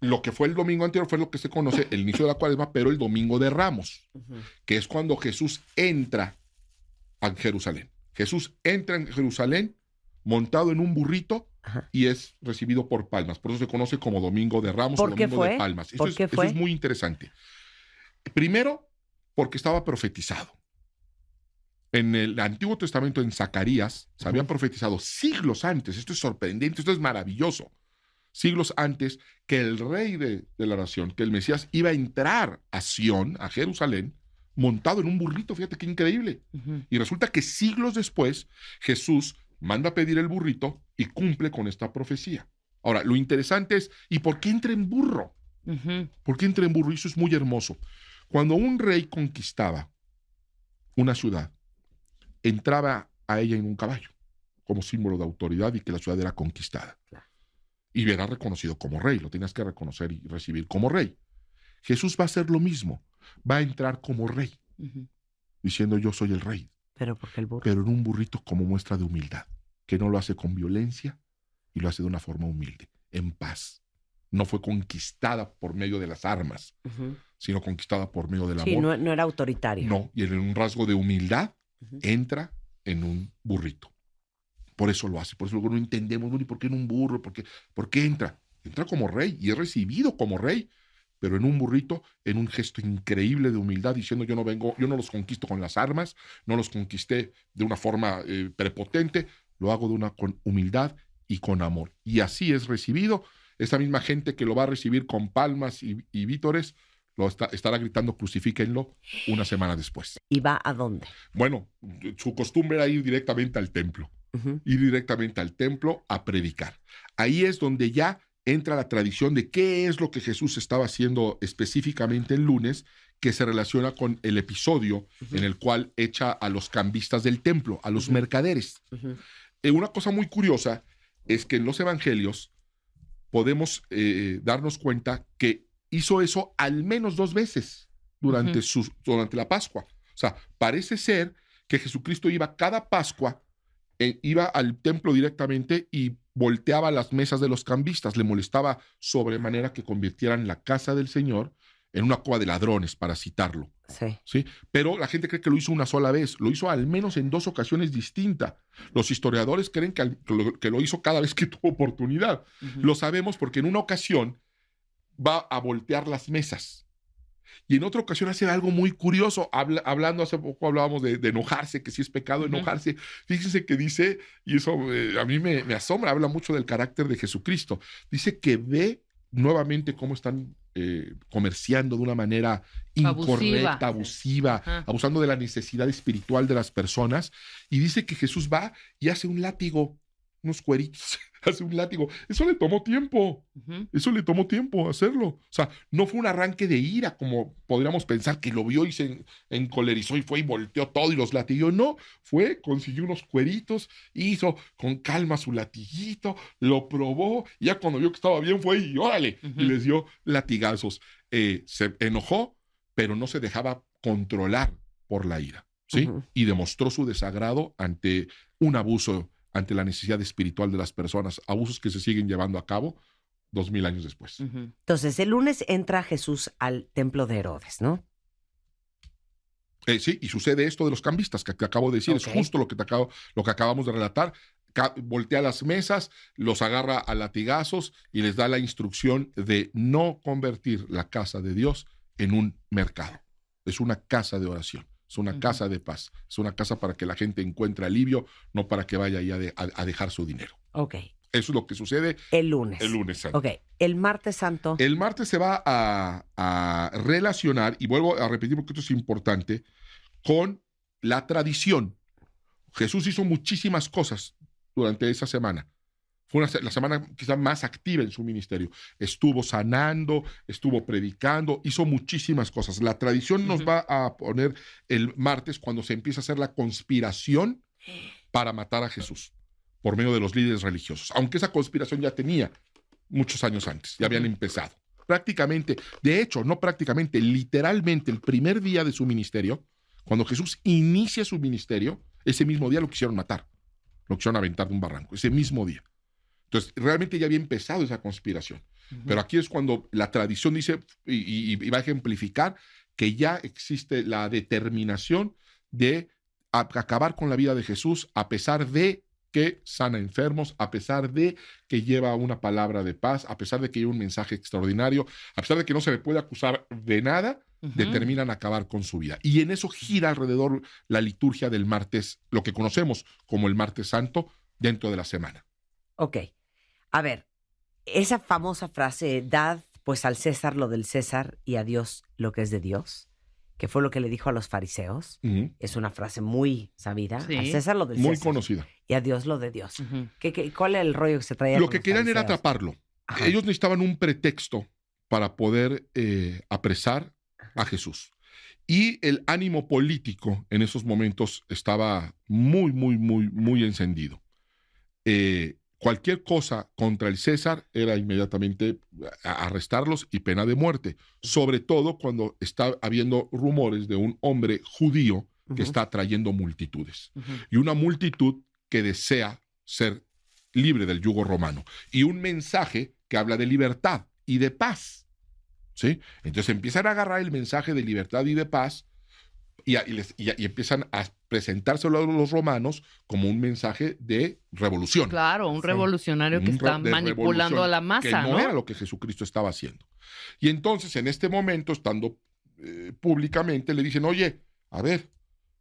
Lo que fue el domingo anterior fue lo que se conoce el inicio de la Cuaresma, pero el domingo de Ramos, que es cuando Jesús entra a Jerusalén. Jesús entra en Jerusalén montado en un burrito y es recibido por palmas. Por eso se conoce como Domingo de Ramos o Domingo de Palmas. Eso es muy interesante. Primero, porque estaba profetizado. En el Antiguo Testamento, en Zacarías, se había profetizado siglos antes. Esto es sorprendente, esto es maravilloso. Siglos antes que el rey de la nación, que el Mesías iba a entrar a Sión, a Jerusalén, montado en un burrito. Fíjate qué increíble. Y resulta que siglos después, Jesús manda a pedir el burrito y cumple con esta profecía. Ahora, lo interesante es, ¿y por qué entra en burro? ¿Por qué entra en burro? Y eso es muy hermoso. Cuando un rey conquistaba una ciudad, entraba a ella en un caballo, como símbolo de autoridad y que la ciudad era conquistada. Y era reconocido como rey, lo tenías que reconocer y recibir como rey. Jesús va a hacer lo mismo, va a entrar como rey, diciendo yo soy el rey. ¿Pero por qué el burro? Pero en un burrito como muestra de humildad, que no lo hace con violencia y lo hace de una forma humilde, en paz. No fue conquistada por medio de las armas, sino conquistada por medio del amor. Sí, no era autoritario. No, y en un rasgo de humildad entra en un burrito. Por eso lo hace, por eso luego no entendemos, ¿y por qué en un burro? ¿Por qué entra? Entra como rey y es recibido como rey, pero en un burrito, en un gesto increíble de humildad, diciendo yo no los conquisto con las armas, no los conquisté de una forma prepotente, lo hago con humildad y con amor. Y así es recibido. Esa misma gente que lo va a recibir con palmas y vítores, estará gritando crucifíquenlo una semana después. ¿Y va a dónde? Bueno, su costumbre era ir directamente al templo. Ir directamente al templo a predicar. Ahí es donde ya entra la tradición de qué es lo que Jesús estaba haciendo específicamente el lunes, que se relaciona con el episodio en el cual echa a los cambistas del templo, a los mercaderes. Una cosa muy curiosa es que en los evangelios podemos darnos cuenta que hizo eso al menos 2 veces durante la Pascua. O sea, parece ser que Jesucristo iba cada Pascua, iba al templo directamente y volteaba las mesas de los cambistas, le molestaba sobremanera que convirtieran la casa del Señor en una cueva de ladrones, para citarlo. Sí. ¿Sí? Pero la gente cree que lo hizo una sola vez, lo hizo al menos en 2 ocasiones distintas. Los historiadores creen que lo hizo cada vez que tuvo oportunidad. Lo sabemos porque en una ocasión va a voltear las mesas. Y en otra ocasión hace algo muy curioso, hablando hace poco hablábamos de enojarse, que sí es pecado enojarse. Fíjense que dice, y eso a mí me asombra, habla mucho del carácter de Jesucristo. Dice que ve nuevamente cómo están comerciando de una manera incorrecta, abusiva, abusando de la necesidad espiritual de las personas. Y dice que Jesús va y hace un látigo, unos cueritos, hace un látigo. Eso le tomó tiempo. Eso le tomó tiempo hacerlo. O sea, no fue un arranque de ira, como podríamos pensar, que lo vio y se encolerizó y fue y volteó todo y los latiguió. No, consiguió unos cueritos, hizo con calma su latiguito, lo probó, y ya cuando vio que estaba bien fue y órale, y les dio latigazos. Se enojó, pero no se dejaba controlar por la ira, ¿sí? Y demostró su desagrado ante un abuso, ante la necesidad espiritual de las personas, abusos que se siguen llevando a cabo 2000 años después. Entonces, el lunes entra Jesús al templo de Herodes, ¿no? Sí, y sucede esto de los cambistas que te acabo de decir, es justo lo que acabamos de relatar. Voltea las mesas, los agarra a latigazos y les da la instrucción de no convertir la casa de Dios en un mercado. Es una casa de oración. Es una casa de paz. Es una casa para que la gente encuentre alivio, no para que vaya ahí a dejar su dinero. Ok. Eso es lo que sucede el lunes. El lunes santo. Ok. El martes santo. El martes se va a relacionar, y vuelvo a repetir porque esto es importante, con la tradición. Jesús hizo muchísimas cosas durante esa semana. Fue la semana quizá más activa en su ministerio. Estuvo sanando, estuvo predicando, hizo muchísimas cosas. La tradición nos va a poner el martes cuando se empieza a hacer la conspiración para matar a Jesús por medio de los líderes religiosos. Aunque esa conspiración ya tenía muchos años antes, ya habían empezado. Prácticamente, de hecho, no prácticamente, literalmente el primer día de su ministerio, cuando Jesús inicia su ministerio, ese mismo día lo quisieron matar. Lo quisieron aventar de un barranco, ese mismo día. Entonces, realmente ya había empezado esa conspiración. Pero aquí es cuando la tradición dice, y va a ejemplificar, que ya existe la determinación de acabar con la vida de Jesús, a pesar de que sana enfermos, a pesar de que lleva una palabra de paz, a pesar de que lleva un mensaje extraordinario, a pesar de que no se le puede acusar de nada, determinan acabar con su vida. Y en eso gira alrededor la liturgia del martes, lo que conocemos como el martes santo, dentro de la semana. Ok. A ver, esa famosa frase, dad pues al César lo del César y a Dios lo que es de Dios, que fue lo que le dijo a los fariseos, es una frase muy sabida. Sí. Al César lo del César. Muy conocida. Y a Dios lo de Dios. ¿Cuál era el rollo que se traía? Lo que querían era atraparlo. Ajá. Ellos necesitaban un pretexto para poder apresar a Jesús. Y el ánimo político en esos momentos estaba muy, muy, muy, muy encendido. Cualquier cosa contra el César era inmediatamente arrestarlos y pena de muerte, sobre todo cuando está habiendo rumores de un hombre judío que está atrayendo multitudes, y una multitud que desea ser libre del yugo romano, y un mensaje que habla de libertad y de paz, ¿sí? Entonces empiezan a agarrar el mensaje de libertad y de paz y empiezan a presentárselo a los romanos como un mensaje de revolución. Claro, un revolucionario que está manipulando a la masa, que no era lo que Jesucristo estaba haciendo. Y entonces, en este momento, estando públicamente, le dicen, oye, a ver,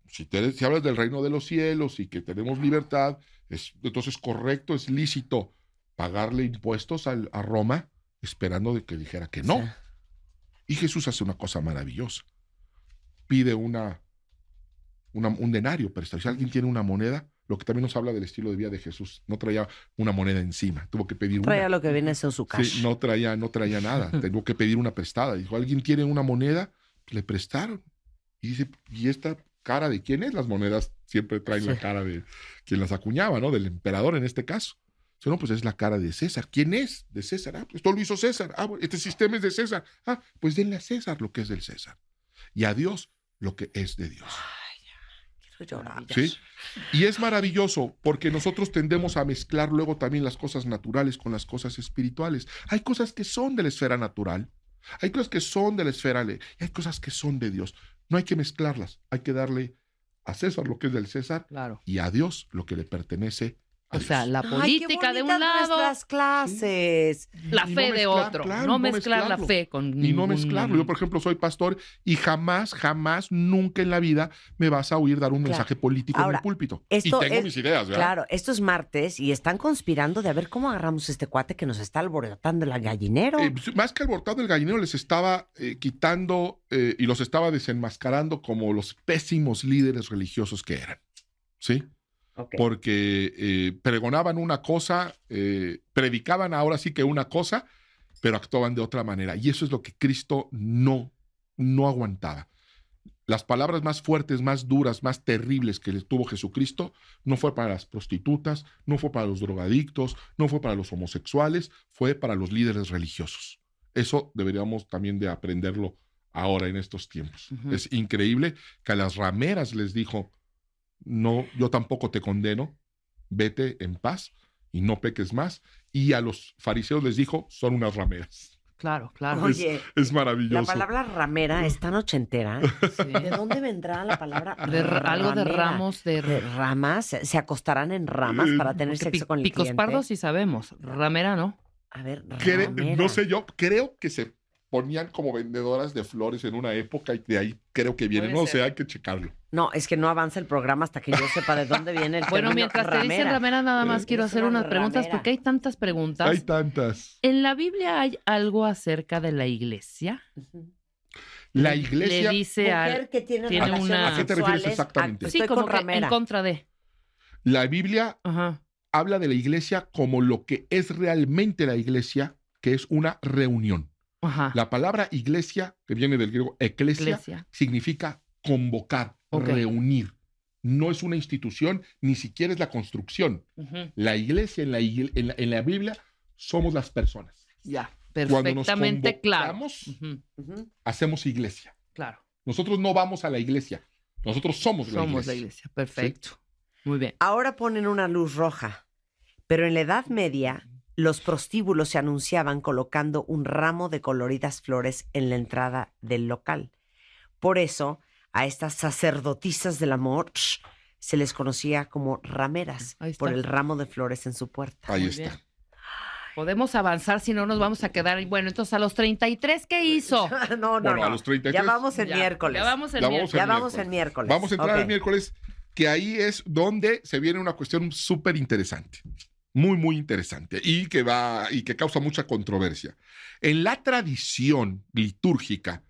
si hablas del reino de los cielos y que tenemos libertad, entonces correcto, es lícito pagarle impuestos a Roma, esperando de que dijera que no. Sí. Y Jesús hace una cosa maravillosa. Pide un denario prestado. Si alguien tiene una moneda, lo que también nos habla del estilo de vida de Jesús, no traía una moneda encima, tuvo que pedir una. Traía lo que viene en su cash. Sí, no traía nada, tuvo que pedir una prestada. Dijo, ¿alguien tiene una moneda? Le prestaron. Y dice, ¿y esta cara de quién es? Las monedas siempre traen la cara de quien las acuñaba, ¿no? Del emperador en este caso. Dice, no, pues es la cara de César. ¿Quién es? De César. Ah, pues esto lo hizo César. Ah, este sistema es de César. Ah, pues denle a César lo que es del César. Y a Dios lo que es de Dios. Ay, ya, quiero llorar. ¿Sí? Y es maravilloso porque nosotros tendemos a mezclar luego también las cosas naturales con las cosas espirituales. Hay cosas que son de la esfera natural Hay cosas que son de la esfera y hay cosas que son de Dios. No hay que mezclarlas. Hay que darle a César lo que es del César Claro. y a Dios lo que le pertenece a O Dios. sea, la política de un lado, nuestras clases. la Y fe no de mezclar, otro. claro, no no mezclar la mezclarlo. fe con Y no mezclarlo. Yo, por ejemplo, soy pastor y jamás, nunca en la vida me vas a oír dar un mensaje político Ahora, en el púlpito. esto y tengo es- mis ideas, ¿verdad? Claro, esto es martes y están conspirando de a ver cómo agarramos a este cuate que nos está alborotando el gallinero. Más que alborotado el gallinero, les estaba quitando y los estaba desenmascarando como los pésimos líderes religiosos que eran. ¿Sí? Ok. Porque pregonaban una cosa, predicaban ahora sí que una cosa, pero actuaban de otra manera. Y eso es lo que Cristo no aguantaba. Las palabras más fuertes, más duras, más terribles que les tuvo Jesucristo no fue para las prostitutas, no fue para los drogadictos, no fue para los homosexuales, fue para los líderes religiosos. Eso deberíamos también de aprenderlo ahora en estos tiempos. Ujú. Es increíble que a las rameras les dijo: no, yo tampoco te condeno, vete en paz y no peques más. Y a los fariseos les dijo: son unas rameras. Claro, claro. Oye, Es la maravilloso. palabra ramera es tan ochentera. Sí. ¿De dónde vendrá la palabra Algo de ramera? ramos, ¿De de ramas? ¿Se acostarán en ramas para tener porque sexo con el picos cliente? pardos sí sabemos. Ramera no. A ver, No ramera. sé yo, creo que se ponían como vendedoras de flores en una época y de ahí creo que viene. Puede No ser. sé, hay que checarlo. No, es que no avanza el programa hasta que yo sepa de dónde viene el Bueno, término mientras te dicen ramera, nada más quiero Es hacer una unas preguntas ramera. porque hay tantas preguntas. Hay tantas. ¿En la Biblia hay algo acerca de la iglesia? Ujú. La Le iglesia. dice Mujer que tiene tiene relaciones una- ¿A qué te refieres sexuales, exactamente? estoy Sí, como con que ramera. en contra de. La Biblia Ajá. habla de la iglesia como lo que es realmente la iglesia, que es una reunión. Ajá. La palabra iglesia, que viene del griego eklesia, Iglesia. significa convocar, Ok. reunir. No es una institución, ni siquiera es la construcción. Ujú. La iglesia en la Biblia somos las personas. Ya. Cuando nos Perfectamente claro. convocamos, Ujú. Ujú. hacemos iglesia. Claro. Nosotros no vamos a la iglesia, nosotros somos la Somos iglesia. la iglesia. Perfecto. Muy bien. Ahora ponen una luz roja, pero en la Edad Media los prostíbulos se anunciaban colocando un ramo de coloridas flores en la entrada del local. Por eso, a estas sacerdotisas del amor se les conocía como rameras, Ahí está. por el ramo de flores en su puerta. Ahí Muy está. bien. Podemos avanzar, si no nos vamos a quedar. Bueno, entonces a los 33, ¿qué hizo? No, Bueno, a los 33 Ya vamos el Ya, miércoles. Ya vamos el Ya vamos miércoles. Ya el vamos miércoles. el miércoles. Vamos a entrar Ok. el miércoles, que ahí es donde se viene una cuestión súper interesante. Muy, muy interesante. Y que causa mucha controversia. En la tradición litúrgica,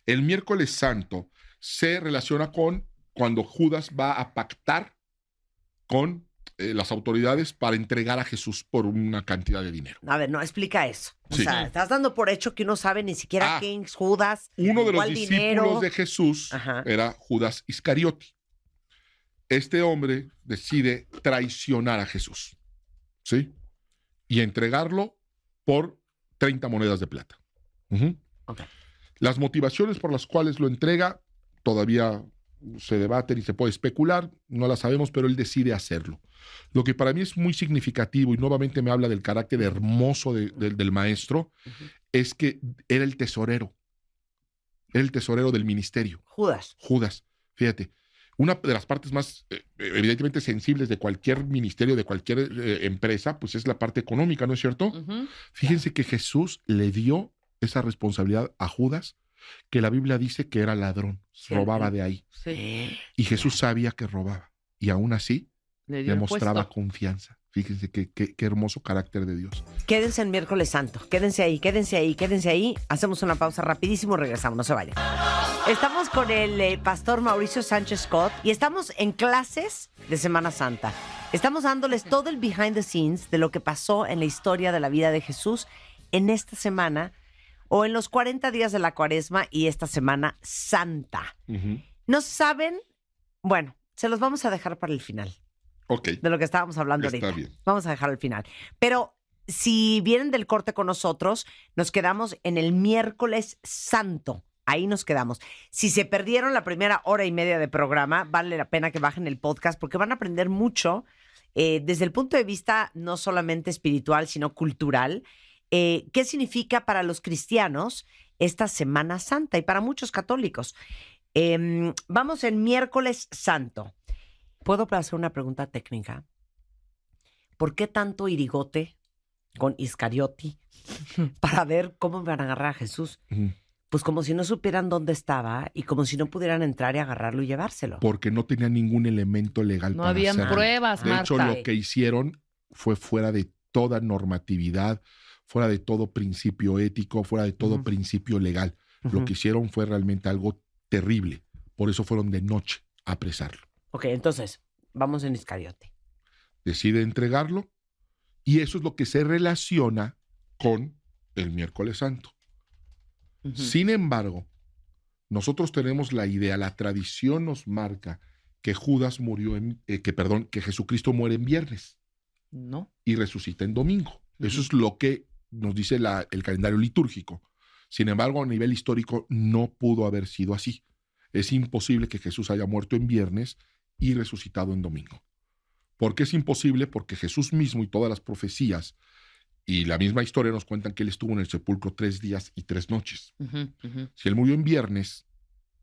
el miércoles santo se relaciona con cuando Judas va a pactar con las autoridades para entregar a Jesús por una cantidad de dinero. A ver, no, explica eso. O Sí. sea, estás dando por hecho que uno sabe ni siquiera Ah. quién es Judas, Uno de los cuál discípulos dinero. de Jesús Ajá. era Judas Iscariote. Este hombre decide traicionar a Jesús, ¿sí? Y entregarlo por 30 monedas de plata. Ujú. Ok. Las motivaciones por las cuales lo entrega todavía se debaten y se puede especular, no las sabemos, pero él decide hacerlo. Lo que para mí es muy significativo y nuevamente me habla del carácter hermoso del maestro, es que era el tesorero del ministerio. Judas. Judas, fíjate, una de las partes más evidentemente sensibles de cualquier ministerio, de cualquier empresa, pues es la parte económica, ¿no es cierto? Ujú. Fíjense que Jesús le dio esa responsabilidad a Judas, que la Biblia dice que era ladrón, Sí. robaba de ahí. Sí. Y Jesús sabía que robaba. Y aún así Le dio el demostraba puesto. confianza. Fíjense qué hermoso carácter de Dios. Quédense en miércoles santo. Quédense ahí, quédense ahí, quédense ahí. Hacemos una pausa rapidísimo, regresamos, no se vayan. Estamos con el pastor Mauricio Sánchez Scott y estamos en clases de Semana Santa. Estamos dándoles todo el behind the scenes de lo que pasó en la historia de la vida de Jesús en esta semana o en los 40 días de la Cuaresma y esta Semana Santa. ¿No saben? Bueno, se los vamos a dejar para el final Ok, de lo que estábamos hablando está ahorita. bien. Vamos a dejarlo al final. Pero si vienen del corte con nosotros, nos quedamos en el miércoles santo. Ahí nos quedamos. Si se perdieron la primera hora y media de programa, vale la pena que bajen el podcast porque van a aprender mucho desde el punto de vista no solamente espiritual, sino cultural. ¿Qué significa para los cristianos esta Semana Santa y para muchos católicos. Vamos en Miércoles Santo. ¿Puedo hacer una pregunta técnica? ¿Por qué tanto irigote con Iscariote para ver cómo van a agarrar a Jesús? Pues como si no supieran dónde estaba y como si no pudieran entrar y agarrarlo y llevárselo. Porque no tenía ningún elemento legal No para habían hacerlo. pruebas, De Marta. hecho, lo que hicieron fue fuera de toda normatividad, fuera de todo principio ético, fuera de todo principio legal. Lo que hicieron fue realmente algo terrible. Por eso fueron de noche a apresarlo. Ok, entonces, vamos en Iscariote. Decide entregarlo y eso es lo que se relaciona con el Miércoles Santo. Sin embargo, nosotros tenemos la idea, la tradición nos marca que que Jesucristo muere en viernes. No. Y resucita en domingo. Eso es lo que nos dice el calendario litúrgico. Sin embargo, a nivel histórico no pudo haber sido así. Es imposible que Jesús haya muerto en viernes y resucitado en domingo. ¿Por qué es imposible? Porque Jesús mismo y todas las profecías y la misma historia nos cuentan que él estuvo en el sepulcro 3 días y 3 noches. Si él murió en viernes,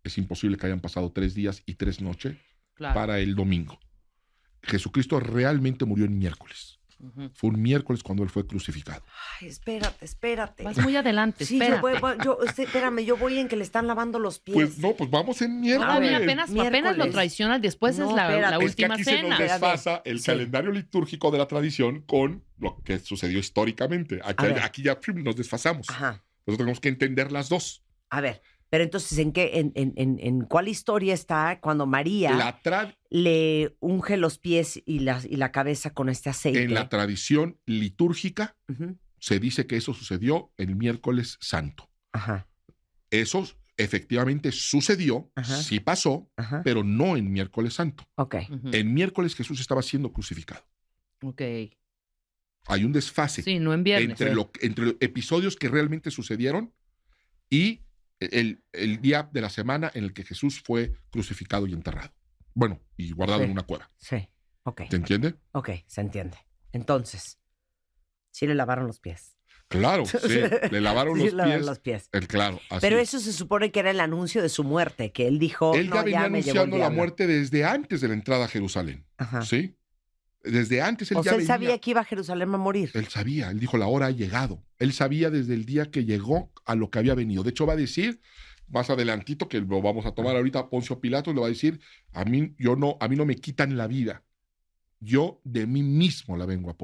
es imposible que hayan pasado 3 días y 3 noches para el domingo. Jesucristo realmente murió en miércoles. Fue un miércoles cuando él fue crucificado. Ay, espérate. Vas muy adelante, Sí, espérate. espérame, yo voy en que le están lavando los pies. Pues vamos en miércoles. Ah, mira, apenas Miércoles. lo traicionas, después No, es la espérate. última es que aquí cena. se nos desfasa el Sí. calendario litúrgico de la tradición con lo que sucedió históricamente. Aquí ya nos desfasamos. Ajá. Nosotros tenemos que entender las dos. A ver, pero entonces, ¿en cuál historia está cuando María le unge los pies y la cabeza con este aceite? En la tradición litúrgica se dice que eso sucedió el miércoles santo. Ajá. Eso efectivamente sucedió, sí pasó, pero no en miércoles santo. Ok. En miércoles Jesús estaba siendo crucificado. Ok. Hay un desfase Sí, no en viernes. entre los episodios que realmente sucedieron y el día de la semana en el que Jesús fue crucificado y enterrado. Bueno, y guardado en una cueva. Sí, ok. ¿Se entiende? Ok, se entiende. Entonces, sí le lavaron los pies. Claro, sí, le lavaron Sí, los le lavaron pies. los pies. Claro, así Pero es. eso se supone que era el anuncio de su muerte, que él dijo, Él ya venía me llevó el anunciando la diablo. muerte desde antes de la entrada a Jerusalén. Ajá. ¿Sí? Desde antes él O ya sea, él venía. sabía que iba a Jerusalén a morir. Él sabía, él dijo, la hora ha llegado. Él sabía desde el día que llegó a lo que había venido. De hecho, va a decir, más adelantito, que lo vamos a tomar ahorita, Poncio Pilatos le va a decir, a mí no me quitan la vida. Yo de mí mismo la vengo a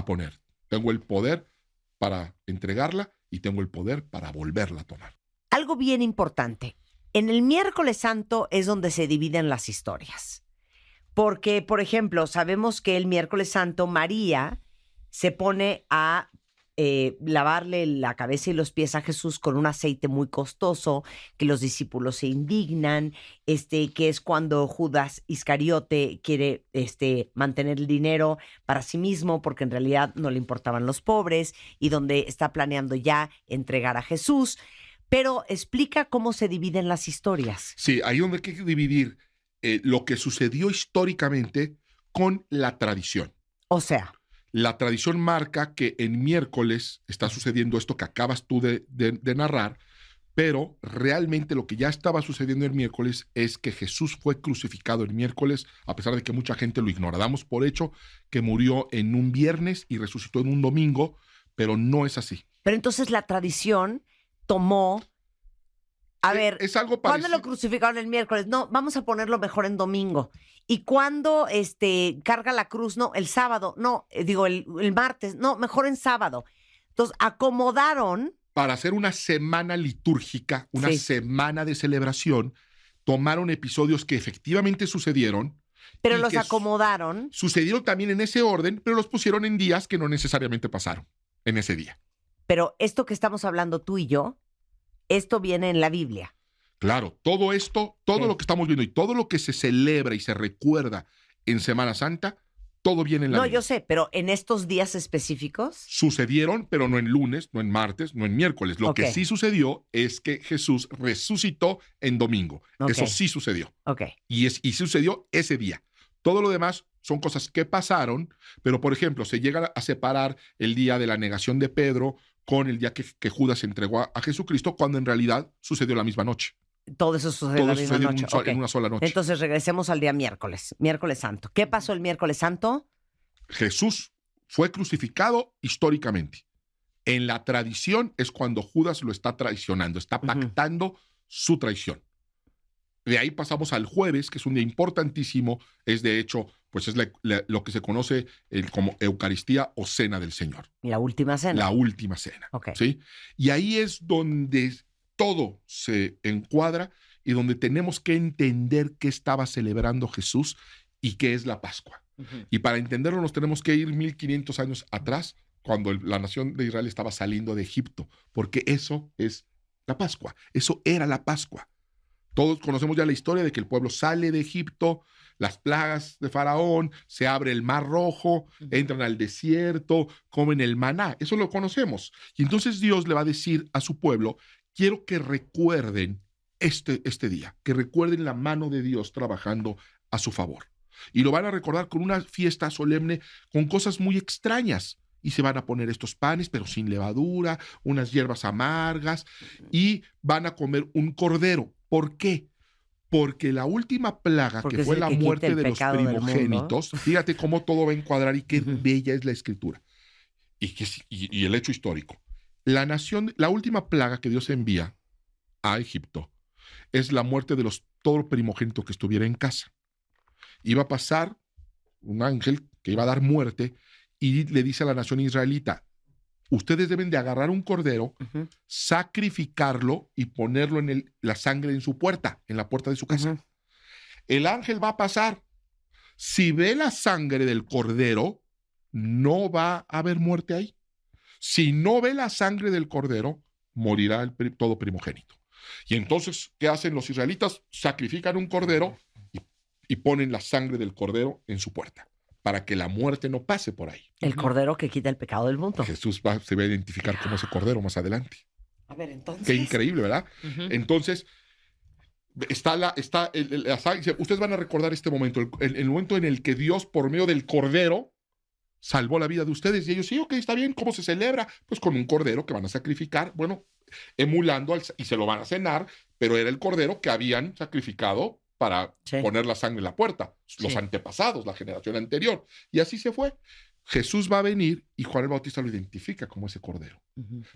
poner. Tengo el poder para entregarla y tengo el poder para volverla a tomar. Algo bien importante. En el Miércoles Santo es donde se dividen las historias. Porque, por ejemplo, sabemos que el Miércoles Santo María se pone a lavarle la cabeza y los pies a Jesús con un aceite muy costoso, que los discípulos se indignan, que es cuando Judas Iscariote quiere mantener el dinero para sí mismo porque en realidad no le importaban los pobres y donde está planeando ya entregar a Jesús. Pero explica cómo se dividen las historias. Sí, ahí es donde hay que dividir lo que sucedió históricamente con la tradición. O sea, la tradición marca que en miércoles está sucediendo esto que acabas tú de narrar, pero realmente lo que ya estaba sucediendo el miércoles es que Jesús fue crucificado el miércoles, a pesar de que mucha gente lo ignora. Damos por hecho que murió en un viernes y resucitó en un domingo, pero no es así. Pero entonces la tradición tomó... A ver, es algo ¿cuándo parecido. lo crucificaron el miércoles? No, vamos a ponerlo mejor en domingo. ¿Y cuándo carga la cruz? No, el sábado. No, el martes. No, mejor en sábado. Entonces, acomodaron... Para hacer una semana litúrgica, una semana de celebración, tomaron episodios que efectivamente sucedieron. Pero los acomodaron. Sucedieron también en ese orden, pero los pusieron en días que no necesariamente pasaron en ese día. Pero esto que estamos hablando tú y yo, esto viene en la Biblia. Claro, todo esto, todo lo que estamos viendo y todo lo que se celebra y se recuerda en Semana Santa, todo viene en la Biblia. No, yo sé, pero en estos días específicos. Sucedieron, pero no en lunes, no en martes, no en miércoles. Lo que sí sucedió es que Jesús resucitó en domingo. Eso sí sucedió. Y sucedió ese día. Todo lo demás son cosas que pasaron, pero por ejemplo, se llega a separar el día de la negación de Pedro con el día que Judas entregó a Jesucristo, cuando en realidad sucedió la misma noche. Todo eso sucedió la misma noche. En una sola noche. Entonces regresemos al día miércoles Santo. ¿Qué pasó el miércoles santo? Jesús fue crucificado históricamente. En la tradición es cuando Judas lo está traicionando, está pactando su traición. De ahí pasamos al jueves, que es un día importantísimo, es de hecho, pues es lo que se conoce como Eucaristía o Cena del Señor. La última cena. La última cena. Okay. ¿Sí? Y ahí es donde todo se encuadra y donde tenemos que entender qué estaba celebrando Jesús y qué es la Pascua. Y para entenderlo nos tenemos que ir 1500 años atrás, cuando la nación de Israel estaba saliendo de Egipto, porque eso es la Pascua, eso era la Pascua. Todos conocemos ya la historia de que el pueblo sale de Egipto, las plagas de Faraón, se abre el Mar Rojo, entran al desierto, comen el maná, eso lo conocemos. Y entonces Dios le va a decir a su pueblo, quiero que recuerden este día, que recuerden la mano de Dios trabajando a su favor. Y lo van a recordar con una fiesta solemne, con cosas muy extrañas. Y se van a poner estos panes, pero sin levadura, unas hierbas amargas, y van a comer un cordero. ¿Por qué? Porque la última plaga, que fue la muerte de los primogénitos, fíjate cómo todo va a encuadrar y qué bella es la escritura. Y el hecho histórico. La última plaga que Dios envía a Egipto es la muerte de todo primogénito que estuviera en casa. Iba a pasar un ángel que iba a dar muerte y le dice a la nación israelita, ustedes deben de agarrar un cordero, sacrificarlo y ponerlo la sangre en su puerta, en la puerta de su casa. El ángel va a pasar. Si ve la sangre del cordero, no va a haber muerte ahí. Si no ve la sangre del cordero, morirá todo primogénito. Y entonces, ¿qué hacen los israelitas? Sacrifican un cordero y ponen la sangre del cordero en su puerta, para que la muerte no pase por ahí. El cordero que quita el pecado del mundo. Jesús se va a identificar como ese cordero más adelante. A ver, entonces. Qué increíble, ¿verdad? Entonces, ustedes van a recordar este momento, el momento en el que Dios, por medio del cordero, salvó la vida de ustedes. Y ellos, sí, ok, está bien. ¿Cómo se celebra? Pues con un cordero que van a sacrificar, bueno, emulando, y se lo van a cenar, pero era el cordero que habían sacrificado para poner la sangre en la puerta, los antepasados, la generación anterior. Y así se fue. Jesús va a venir y Juan el Bautista lo identifica como ese cordero.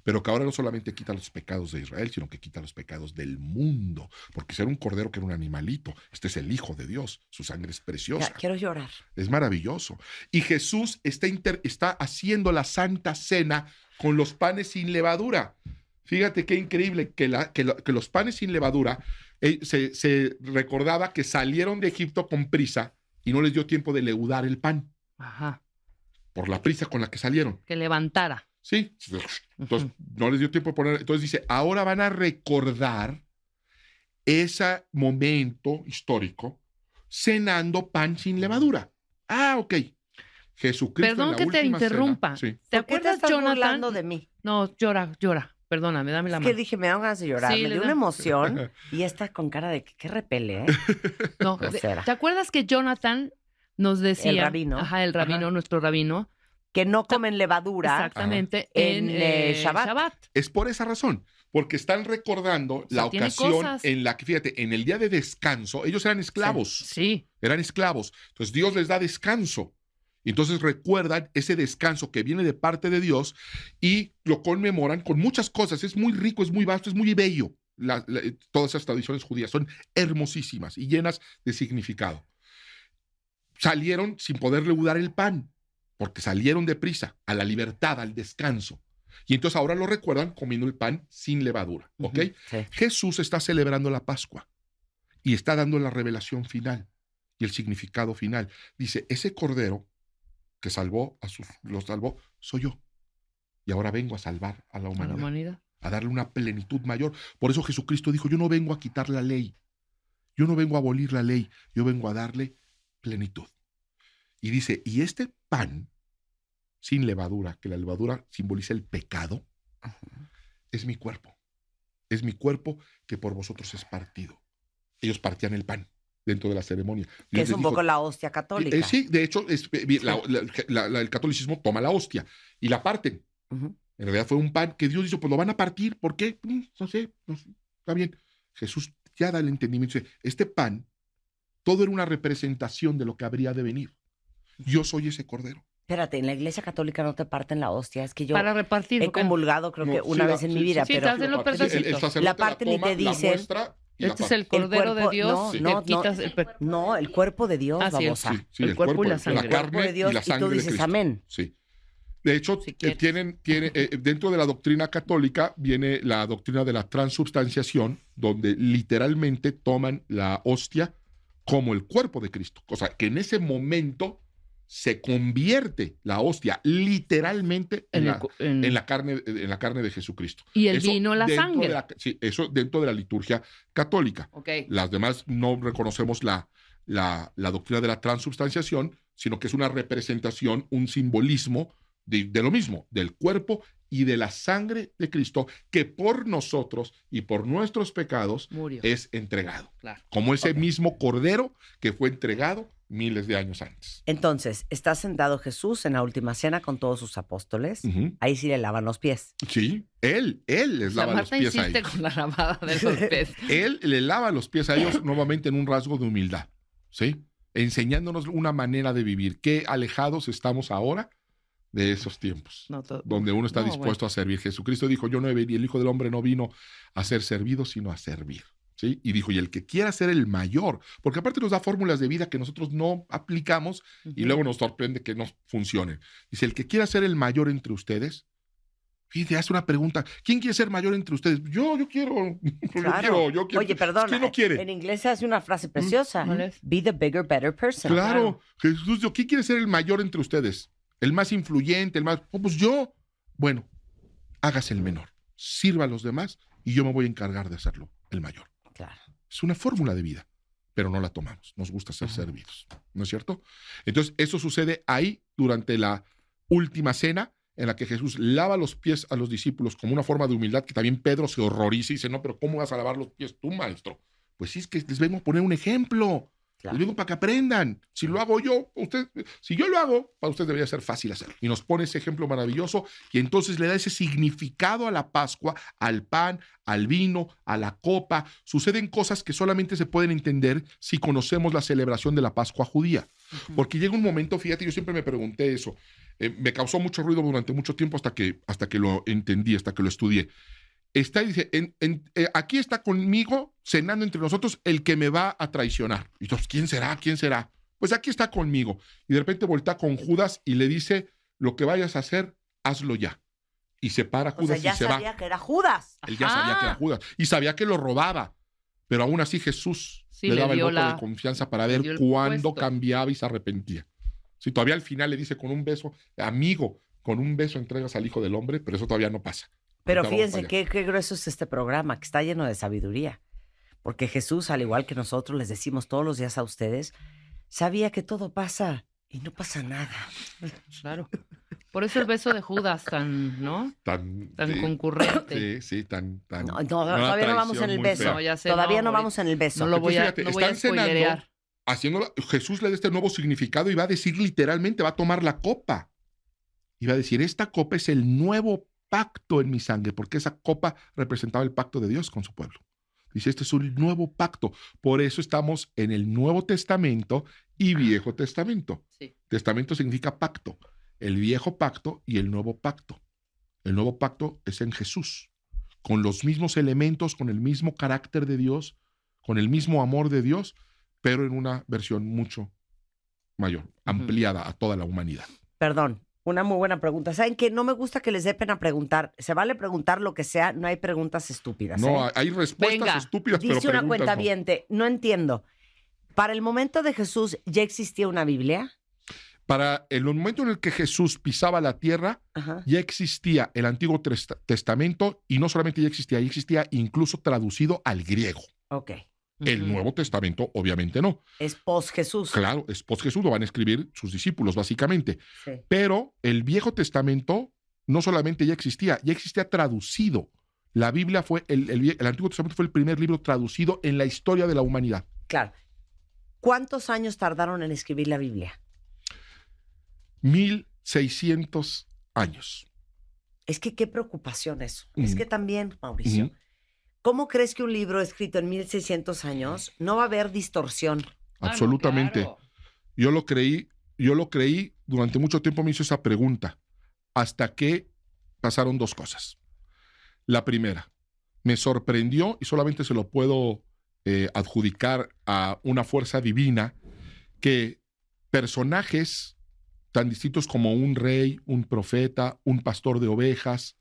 Pero que ahora no solamente quita los pecados de Israel, sino que quita los pecados del mundo. Porque si era un cordero que era un animalito, este es el Hijo de Dios, su sangre es preciosa. Ya, quiero llorar. Es maravilloso. Y Jesús está haciendo la Santa Cena con los panes sin levadura. Fíjate qué increíble que los panes sin levadura se recordaba que salieron de Egipto con prisa y no les dio tiempo de leudar el pan. Ajá. Por la prisa con la que salieron. Que levantara. Sí. Entonces, no les dio tiempo de poner. Entonces dice, ahora van a recordar ese momento histórico cenando pan sin levadura. Ah, ok. Jesucristo. Perdón que te interrumpa. Cena, sí. ¿Te acuerdas, Jonathan? De mí? No, llora. Perdóname, dame la mano. Es que dije, me dan ganas de llorar. Sí, me dio una emoción y esta con cara de que qué repele, ¿eh? No, ¿te acuerdas que Jonathan nos decía? El rabino. Ajá, el rabino, nuestro rabino. Que no comen levadura. Exactamente. En Shabbat. Es por esa razón. Porque están recordando la ocasión en la que, fíjate, en el día de descanso, ellos eran esclavos. Sí. Eran esclavos. Entonces Dios les da descanso. Entonces recuerdan ese descanso que viene de parte de Dios y lo conmemoran con muchas cosas. Es muy rico, es muy vasto, es muy bello. Todas esas tradiciones judías son hermosísimas y llenas de significado. Salieron sin poder leudar el pan, porque salieron deprisa a la libertad, al descanso. Y entonces ahora lo recuerdan comiendo el pan sin levadura. ¿Ok? Sí. Jesús está celebrando la Pascua y está dando la revelación final y el significado final. Dice, ese cordero que los salvó, soy yo. Y ahora vengo a salvar a la humanidad. A darle una plenitud mayor. Por eso Jesucristo dijo, yo no vengo a quitar la ley. Yo no vengo a abolir la ley. Yo vengo a darle plenitud. Y dice, y este pan sin levadura, que la levadura simboliza el pecado, es mi cuerpo. Es mi cuerpo que por vosotros es partido. Ellos partían el pan dentro de la ceremonia. Que es un poco la hostia católica. Sí, de hecho, el catolicismo toma la hostia y la parten. En realidad fue un pan que Dios dijo, pues lo van a partir. ¿Por qué? No sé, está bien. Jesús ya da el entendimiento. Dice, este pan, todo era una representación de lo que habría de venir. Yo soy ese cordero. Espérate, en la Iglesia Católica no te parten la hostia. Es que yo Para repartir. he comulgado creo que una vez en mi vida, sí, pero hacen los el pedacitos. sacerdote La parte ni te la dicen, muestra y la Este es parte. el Cordero de cuerpo- Dios. no, te quitas no, el cuerpo de Dios, Ah, sí, babosa. Sí, el cuerpo y la sangre. El cuerpo de carne Dios, y la y sangre tú de dices Cristo. amén. Sí. De hecho, Si quieres. dentro de la doctrina católica viene la doctrina de la transubstanciación, donde literalmente toman la hostia como el cuerpo de Cristo. O sea, que en ese momento se convierte la hostia literalmente en la carne de Jesucristo. Y el Eso vino, la dentro sangre. de sí, eso dentro de la liturgia católica. Ok. Las demás no reconocemos la doctrina de la transubstanciación, sino que es una representación, un simbolismo de lo mismo, del cuerpo y de la sangre de Cristo, que por nosotros y por nuestros pecados Murió. es entregado. Claro. Como ese mismo cordero que fue entregado miles de años antes. Entonces, está sentado Jesús en la última cena con todos sus apóstoles. Ujú. Ahí sí le lavan los pies. Sí, él les La lava los Marta pies a insiste ellos. con la lavada de los pies. Él le lava los pies a ellos nuevamente en un rasgo de humildad, ¿sí? Enseñándonos una manera de vivir. Qué alejados estamos ahora de esos tiempos, No, donde uno está no, dispuesto a servir. Jesucristo dijo, yo no he venido, el Hijo del Hombre no vino a ser servido, sino a servir. ¿Sí? Y dijo, y el que quiera ser el mayor, porque aparte nos da fórmulas de vida que nosotros no aplicamos y luego nos sorprende que no funcionen. Dice, el que quiera ser el mayor entre ustedes, fíjate, hace una pregunta, ¿quién quiere ser mayor entre ustedes? Yo quiero, Claro. yo quiero. Oye, perdón. ¿Quién no quiere? En inglés se hace una frase preciosa. ¿Cuál es? Be the bigger, better person. Claro, Jesús dijo, ¿quién quiere ser el mayor entre ustedes? El más influyente, el más... Oh, pues yo. Bueno, hágase el menor, sirva a los demás y yo me voy a encargar de hacerlo el mayor. Claro. Es una fórmula de vida, pero no la tomamos. Nos gusta ser servidos, ¿no es cierto? Entonces, eso sucede ahí durante la última cena, en la que Jesús lava los pies a los discípulos como una forma de humildad, que también Pedro se horroriza y dice, no, pero ¿cómo vas a lavar los pies tú, maestro? Pues sí, es que les vengo a poner un ejemplo. Claro. Les vengo para que aprendan. Si lo hago yo, si yo lo hago, para ustedes debería ser fácil hacerlo. Y nos pone ese ejemplo maravilloso y entonces le da ese significado a la Pascua, al pan, al vino, a la copa. Suceden cosas que solamente se pueden entender si conocemos la celebración de la Pascua judía. Porque llega un momento, fíjate, yo siempre me pregunté eso. Me causó mucho ruido durante mucho tiempo hasta que lo entendí, hasta que lo estudié. Está y dice, aquí está conmigo, cenando entre nosotros, el que me va a traicionar. Y entonces, ¿quién será? ¿Quién será? Pues aquí está conmigo. Y de repente voltea con Judas y le dice, lo que vayas a hacer, hazlo ya. Y se para O Judas sea, ya y se va. sabía que era Judas. Él ya sabía que era Judas. Y sabía que lo robaba. Pero aún así Jesús Sí, le le daba el dio voto de confianza para le ver dio el cuándo puesto. cambiaba y se arrepentía. Si todavía al final le dice con un beso, amigo, con un beso entregas al Hijo del Hombre, pero eso todavía no pasa. Pero Ahorita vamos fíjense para allá. qué grueso es este programa, que está lleno de sabiduría. Porque Jesús, al igual que nosotros les decimos todos los días a ustedes, sabía que todo pasa y no pasa nada. Claro. Por eso el beso de Judas tan, ¿no? Tan Tan concurrente. Sí, tan. No, una todavía no vamos en traición el muy beso. fea. No, ya sé, Todavía no ahorita- vamos en el beso. No lo voy a, Entonces, no fíjate, voy a están cenando, spoilerear. Jesús le da este nuevo significado y va a decir literalmente, va a tomar la copa. Y va a decir, esta copa es el nuevo pacto en mi sangre, porque esa copa representaba el pacto de Dios con su pueblo. Dice, este es un nuevo pacto. Por eso estamos en el Nuevo Testamento y Viejo Testamento. Sí. Testamento significa pacto. El viejo pacto y el nuevo pacto. El nuevo pacto es en Jesús, con los mismos elementos, con el mismo carácter de Dios, con el mismo amor de Dios, pero en una versión mucho mayor, ampliada a toda la humanidad. Perdón, una muy buena pregunta. ¿Saben qué? No me gusta que les dé pena preguntar. Se vale preguntar lo que sea, no hay preguntas estúpidas. No, ¿eh? hay respuestas Venga. estúpidas, pero Dice una preguntas no. cuentaviente, no entiendo. ¿Para el momento de Jesús ya existía una Biblia? Para el momento en el que Jesús pisaba la tierra, Ajá. ya existía el Antiguo Testamento y no solamente ya existía incluso traducido al griego. Ok. El Ujú. Nuevo Testamento, obviamente no. Es post Jesús. Claro, es post Jesús, lo van a escribir sus discípulos, básicamente. Sí. Pero el Viejo Testamento no solamente ya existía traducido. La Biblia fue, el Antiguo Testamento fue el primer libro traducido en la historia de la humanidad. Claro. ¿Cuántos años tardaron en escribir la Biblia? 1600 años. Es que qué preocupación eso. Ujú. Es que también, Mauricio, Ujú. ¿cómo crees que un libro escrito en 1600 años no va a haber distorsión? Absolutamente. claro. Yo lo creí, durante mucho tiempo me hizo esa pregunta, hasta que pasaron dos cosas. La primera, me sorprendió, y solamente se lo puedo adjudicar a una fuerza divina, que personajes tan distintos como un rey, un profeta, un pastor de ovejas,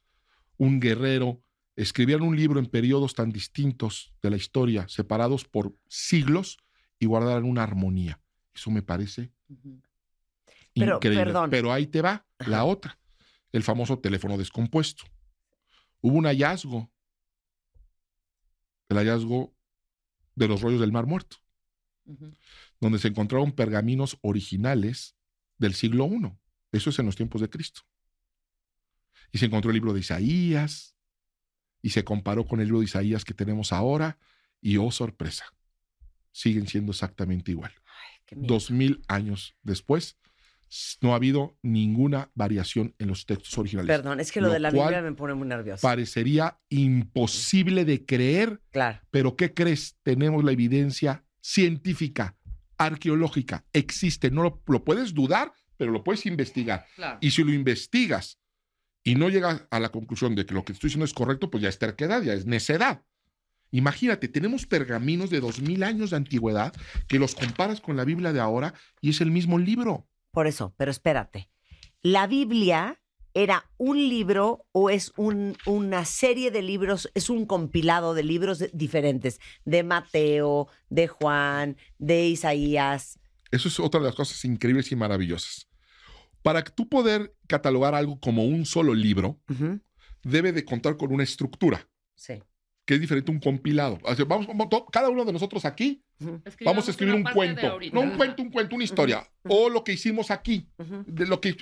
un guerrero, escribieran un libro en periodos tan distintos de la historia, separados por siglos, y guardaran una armonía. Eso me parece Pero, increíble. perdón. Pero ahí te va la otra, el famoso teléfono descompuesto. Hubo un hallazgo, el hallazgo de los rollos del Mar Muerto, donde se encontraron pergaminos originales del siglo I. Eso es en los tiempos de Cristo. Y se encontró el libro de Isaías, y se comparó con el libro de Isaías que tenemos ahora, y oh sorpresa, siguen siendo exactamente igual. Qué miedo. 2000 años después, no ha habido ninguna variación en los textos originales. Perdón, es que lo de la cual Biblia me pone muy nerviosa. Parecería imposible de creer, Claro. pero ¿qué crees? Tenemos la evidencia científica, arqueológica, existe. No lo puedes dudar, pero lo puedes investigar. Claro. Y si lo investigas y no llegas a la conclusión de que lo que estoy diciendo es correcto, pues ya es terquedad, ya es necedad. Imagínate, tenemos pergaminos de 2000 años de antigüedad que los comparas con la Biblia de ahora y es el mismo libro. Por eso, pero espérate. ¿La Biblia era un libro o es una serie de libros, es un compilado de libros diferentes? De Mateo, de Juan, de Isaías. Eso es otra de las cosas increíbles y maravillosas. Para que tú poder catalogar algo como un solo libro, Ujú. debe de contar con una estructura, Sí. que es diferente a un compilado. O sea, cada uno de nosotros aquí vamos a escribir un cuento. No un cuento, una historia. O lo que hicimos aquí. Ujú. De lo que,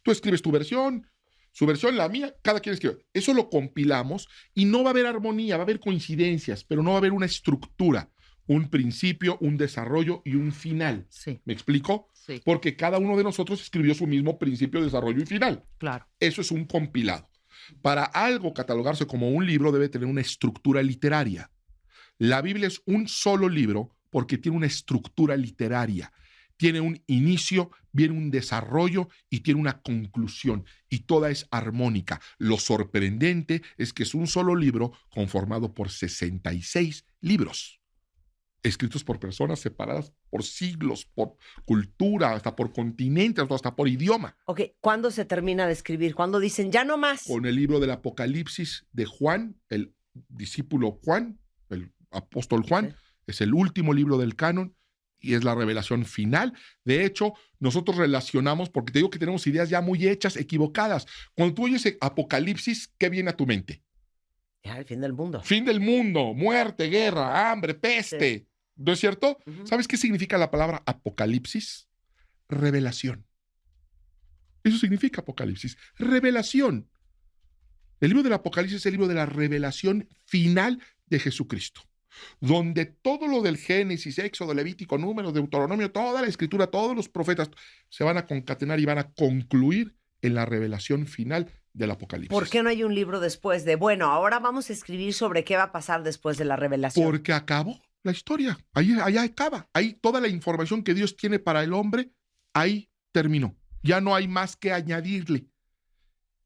tú escribes tu versión, su versión, la mía, cada quien escribe. Eso lo compilamos y no va a haber armonía, va a haber coincidencias, pero no va a haber una estructura, un principio, un desarrollo y un final. Sí, ¿Me explico? sí, Porque cada uno de nosotros escribió su mismo principio, desarrollo y final. claro. Eso es un compilado. Para algo catalogarse como un libro debe tener una estructura literaria. La Biblia es un solo libro porque tiene una estructura literaria. Tiene un inicio, viene un desarrollo y tiene una conclusión. Y toda es armónica. Lo sorprendente es que es un solo libro conformado por 66 libros, escritos por personas separadas por siglos, por cultura, hasta por continentes, hasta por idioma. Ok, ¿cuándo se termina de escribir? ¿Cuándo dicen ya no más? Con el libro del Apocalipsis de Juan, el discípulo Juan, el apóstol Juan, Sí. es el último libro del canon y es la revelación final. De hecho, nosotros relacionamos, porque te digo que tenemos ideas ya muy hechas, equivocadas. Cuando tú oyes Apocalipsis, ¿qué viene a tu mente? Ya, el fin del mundo. Fin del mundo, muerte, guerra, hambre, peste. Sí. ¿No es cierto? Ujú. ¿Sabes qué significa la palabra Apocalipsis? Revelación. Eso significa Apocalipsis. Revelación. El libro del Apocalipsis es el libro de la revelación final de Jesucristo, donde todo lo del Génesis, Éxodo, Levítico, Números, Deuteronomio, toda la escritura, todos los profetas se van a concatenar y van a concluir en la revelación final del Apocalipsis. ¿Por qué no hay un libro después de, bueno, ahora vamos a escribir sobre qué va a pasar después de la revelación? Porque acabó la historia. Ahí acaba. Ahí toda la información que Dios tiene para el hombre, ahí terminó. Ya no hay más que añadirle.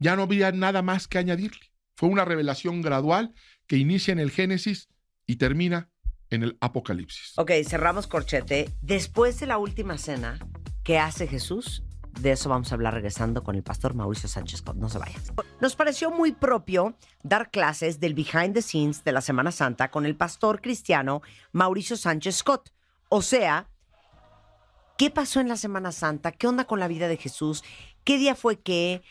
Ya no había nada más que añadirle. Fue una revelación gradual que inicia en el Génesis y termina en el Apocalipsis. Ok, cerramos corchete. Después de la última cena, ¿qué hace Jesús? De eso vamos a hablar regresando con el pastor Mauricio Sánchez Scott. No se vayan. Nos pareció muy propio dar clases del behind the scenes de la Semana Santa con el pastor cristiano Mauricio Sánchez Scott. O sea, ¿qué pasó en la Semana Santa? ¿Qué onda con la vida de Jesús? ¿Qué día fue qué?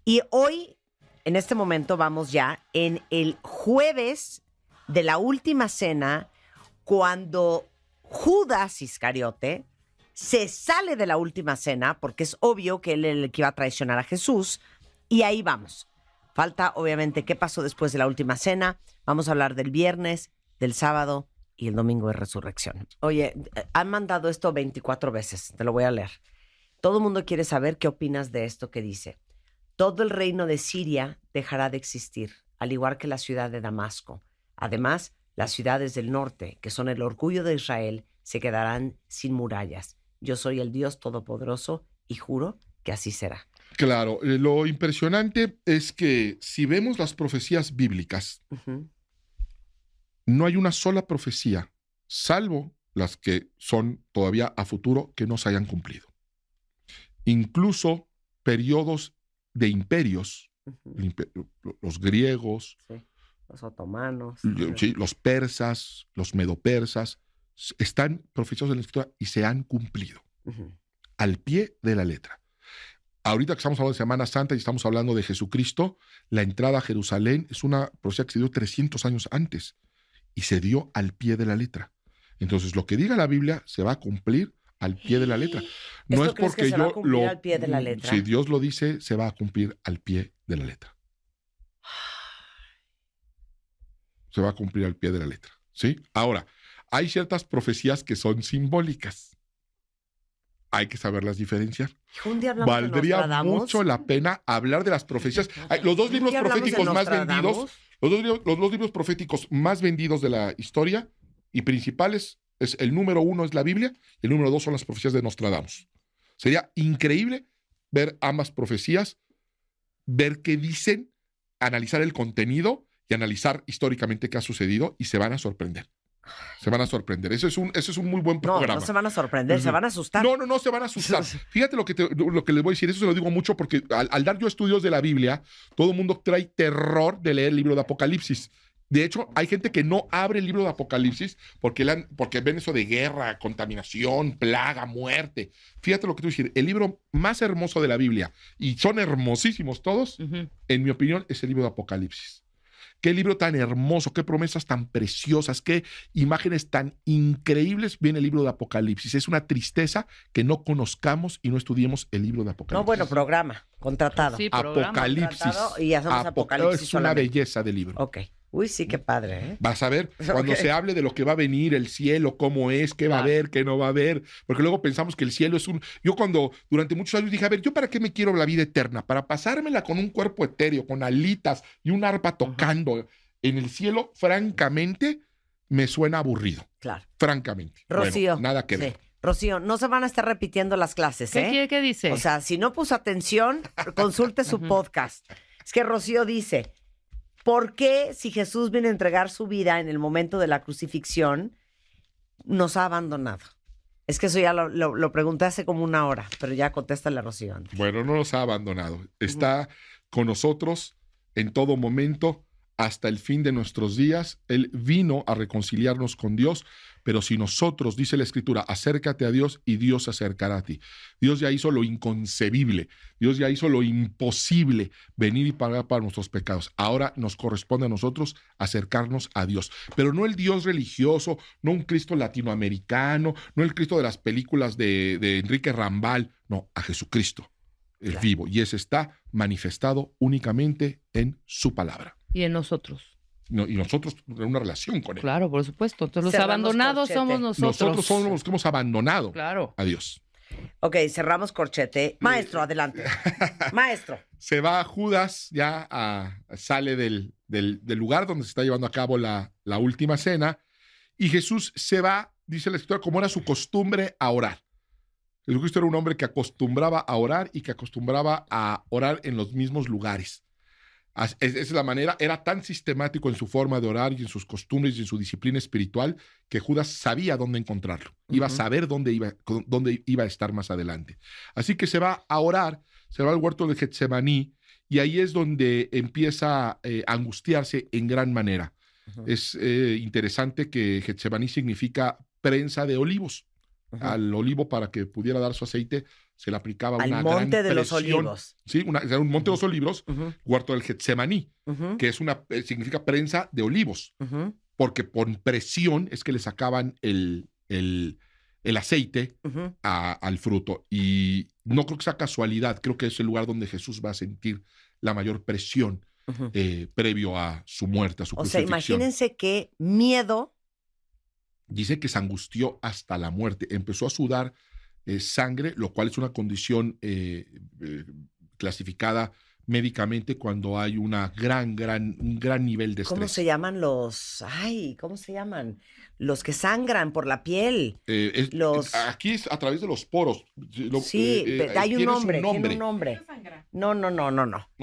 Y hoy, en este momento, vamos ya en el jueves de la última cena, cuando Judas Iscariote se sale de la última cena, porque es obvio que él era el que iba a traicionar a Jesús, y ahí vamos. Falta, obviamente, qué pasó después de la última cena. Vamos a hablar del viernes, del sábado y el domingo de resurrección. Oye, han mandado esto 24 veces, te lo voy a leer. Todo el mundo quiere saber qué opinas de esto que dice. Todo el reino de Siria dejará de existir, al igual que la ciudad de Damasco. Además, las ciudades del norte, que son el orgullo de Israel, se quedarán sin murallas. Yo soy el Dios Todopoderoso y juro que así será. Claro, lo impresionante es que si vemos las profecías bíblicas, no hay una sola profecía, salvo las que son todavía a futuro, que no se hayan cumplido. Incluso periodos de imperios, los griegos, sí, los otomanos, sí, los persas, los medopersas, están profetizados en la Escritura y se han cumplido al pie de la letra. Ahorita que estamos hablando de Semana Santa y estamos hablando de Jesucristo, la entrada a Jerusalén es una profecía que se dio 300 años antes y se dio al pie de la letra. Entonces, lo que diga la Biblia se va a cumplir al pie de la letra. No es porque se va a cumplir al pie de la letra? Si Dios lo dice, se va a cumplir al pie de la letra. Se va a cumplir al pie de la letra, ¿sí? Ahora, hay ciertas profecías que son simbólicas. Hay que saberlas diferenciar. Un día hablamos de Valdría Nostradamus. mucho la pena hablar de las profecías. Los dos libros proféticos más vendidos, los dos libros proféticos más vendidos de la historia y principales, es el número 1 es la Biblia y el número 2 son las profecías de Nostradamus. Sería increíble ver ambas profecías, ver qué dicen, analizar el contenido y analizar históricamente qué ha sucedido y se van a sorprender. Se van a sorprender. Ese es un muy buen programa. No se van a sorprender, se van a asustar. No se van a asustar. Fíjate lo que les voy a decir, eso se lo digo mucho porque al dar yo estudios de la Biblia, todo el mundo trae terror de leer el libro de Apocalipsis. De hecho, hay gente que no abre el libro de Apocalipsis porque ven eso de guerra, contaminación, plaga, muerte. Fíjate lo que te voy a decir, el libro más hermoso de la Biblia, y son hermosísimos todos, en mi opinión, es el libro de Apocalipsis. Qué libro tan hermoso, qué promesas tan preciosas, qué imágenes tan increíbles viene el libro de Apocalipsis. Es una tristeza que no conozcamos y no estudiemos el libro de Apocalipsis. No, bueno, programa, contratado. Sí, programa. Apocalipsis. Contratado y hacemos Apocalipsis es una solamente. belleza de libro. Ok. Uy, sí, qué padre, ¿eh? Vas a ver, cuando se hable de lo que va a venir, el cielo, cómo es, qué va a haber, qué no va a haber, porque luego pensamos que el cielo es Yo durante muchos años dije, a ver, ¿yo para qué me quiero la vida eterna? Para pasármela con un cuerpo etéreo, con alitas y un arpa tocando en el cielo, francamente, me suena aburrido. Claro. Francamente. Rocío. Bueno, nada que ver. Sí. Rocío, no se van a estar repitiendo las clases, ¿eh? ¿Qué dice? O sea, si no puso atención, consulte su podcast. Es que Rocío dice, ¿por qué si Jesús viene a entregar su vida en el momento de la crucifixión, nos ha abandonado? Es que eso ya lo pregunté hace como una hora, pero ya contéstale a Rocío antes. Bueno, no nos ha abandonado. Está con nosotros en todo momento hasta el fin de nuestros días. Él vino a reconciliarnos con Dios, pero si nosotros, dice la Escritura, acércate a Dios y Dios se acercará a ti. Dios ya hizo lo inconcebible, Dios ya hizo lo imposible, venir y pagar para nuestros pecados. Ahora nos corresponde a nosotros acercarnos a Dios, pero no el Dios religioso, no un Cristo latinoamericano, no el Cristo de las películas de Enrique Rambal, no, a Jesucristo, el vivo, y ese está manifestado únicamente en su palabra. Y en nosotros. No, y nosotros tenemos una relación con él. Claro, por supuesto. Entonces los Cerramos abandonados corchete. somos nosotros. Nosotros somos los que hemos abandonado Claro. a Dios. Ok, cerramos corchete. Maestro, adelante. Maestro. Se va Judas, sale del lugar donde se está llevando a cabo la última cena, y Jesús se va, dice la Escritura, como era su costumbre, a orar. Jesucristo era un hombre que acostumbraba a orar y que acostumbraba a orar en los mismos lugares. Esa es la manera, era tan sistemático en su forma de orar y en sus costumbres y en su disciplina espiritual que Judas sabía dónde encontrarlo, iba a saber dónde iba a estar más adelante. Así que se va a orar, se va al huerto de Getsemaní y ahí es donde empieza a angustiarse en gran manera. Es interesante que Getsemaní significa prensa de olivos. Al olivo, para que pudiera dar su aceite, se le aplicaba una gran presión. Al monte de los olivos. Sí, era un monte de los olivos, huerto del Getsemaní, que es significa prensa de olivos, porque por presión es que le sacaban el aceite al fruto. Y no creo que sea casualidad, creo que es el lugar donde Jesús va a sentir la mayor presión previo a su muerte, a su crucifixión. O sea, imagínense qué miedo. Dice que se angustió hasta la muerte. Empezó a sudar sangre, lo cual es una condición clasificada médicamente cuando hay un gran nivel de estrés. ¿Cómo se llaman los? Ay, ¿cómo se llaman? Los que sangran por la piel. Aquí es a través de los poros. Sí, hay un nombre, tiene un nombre. No.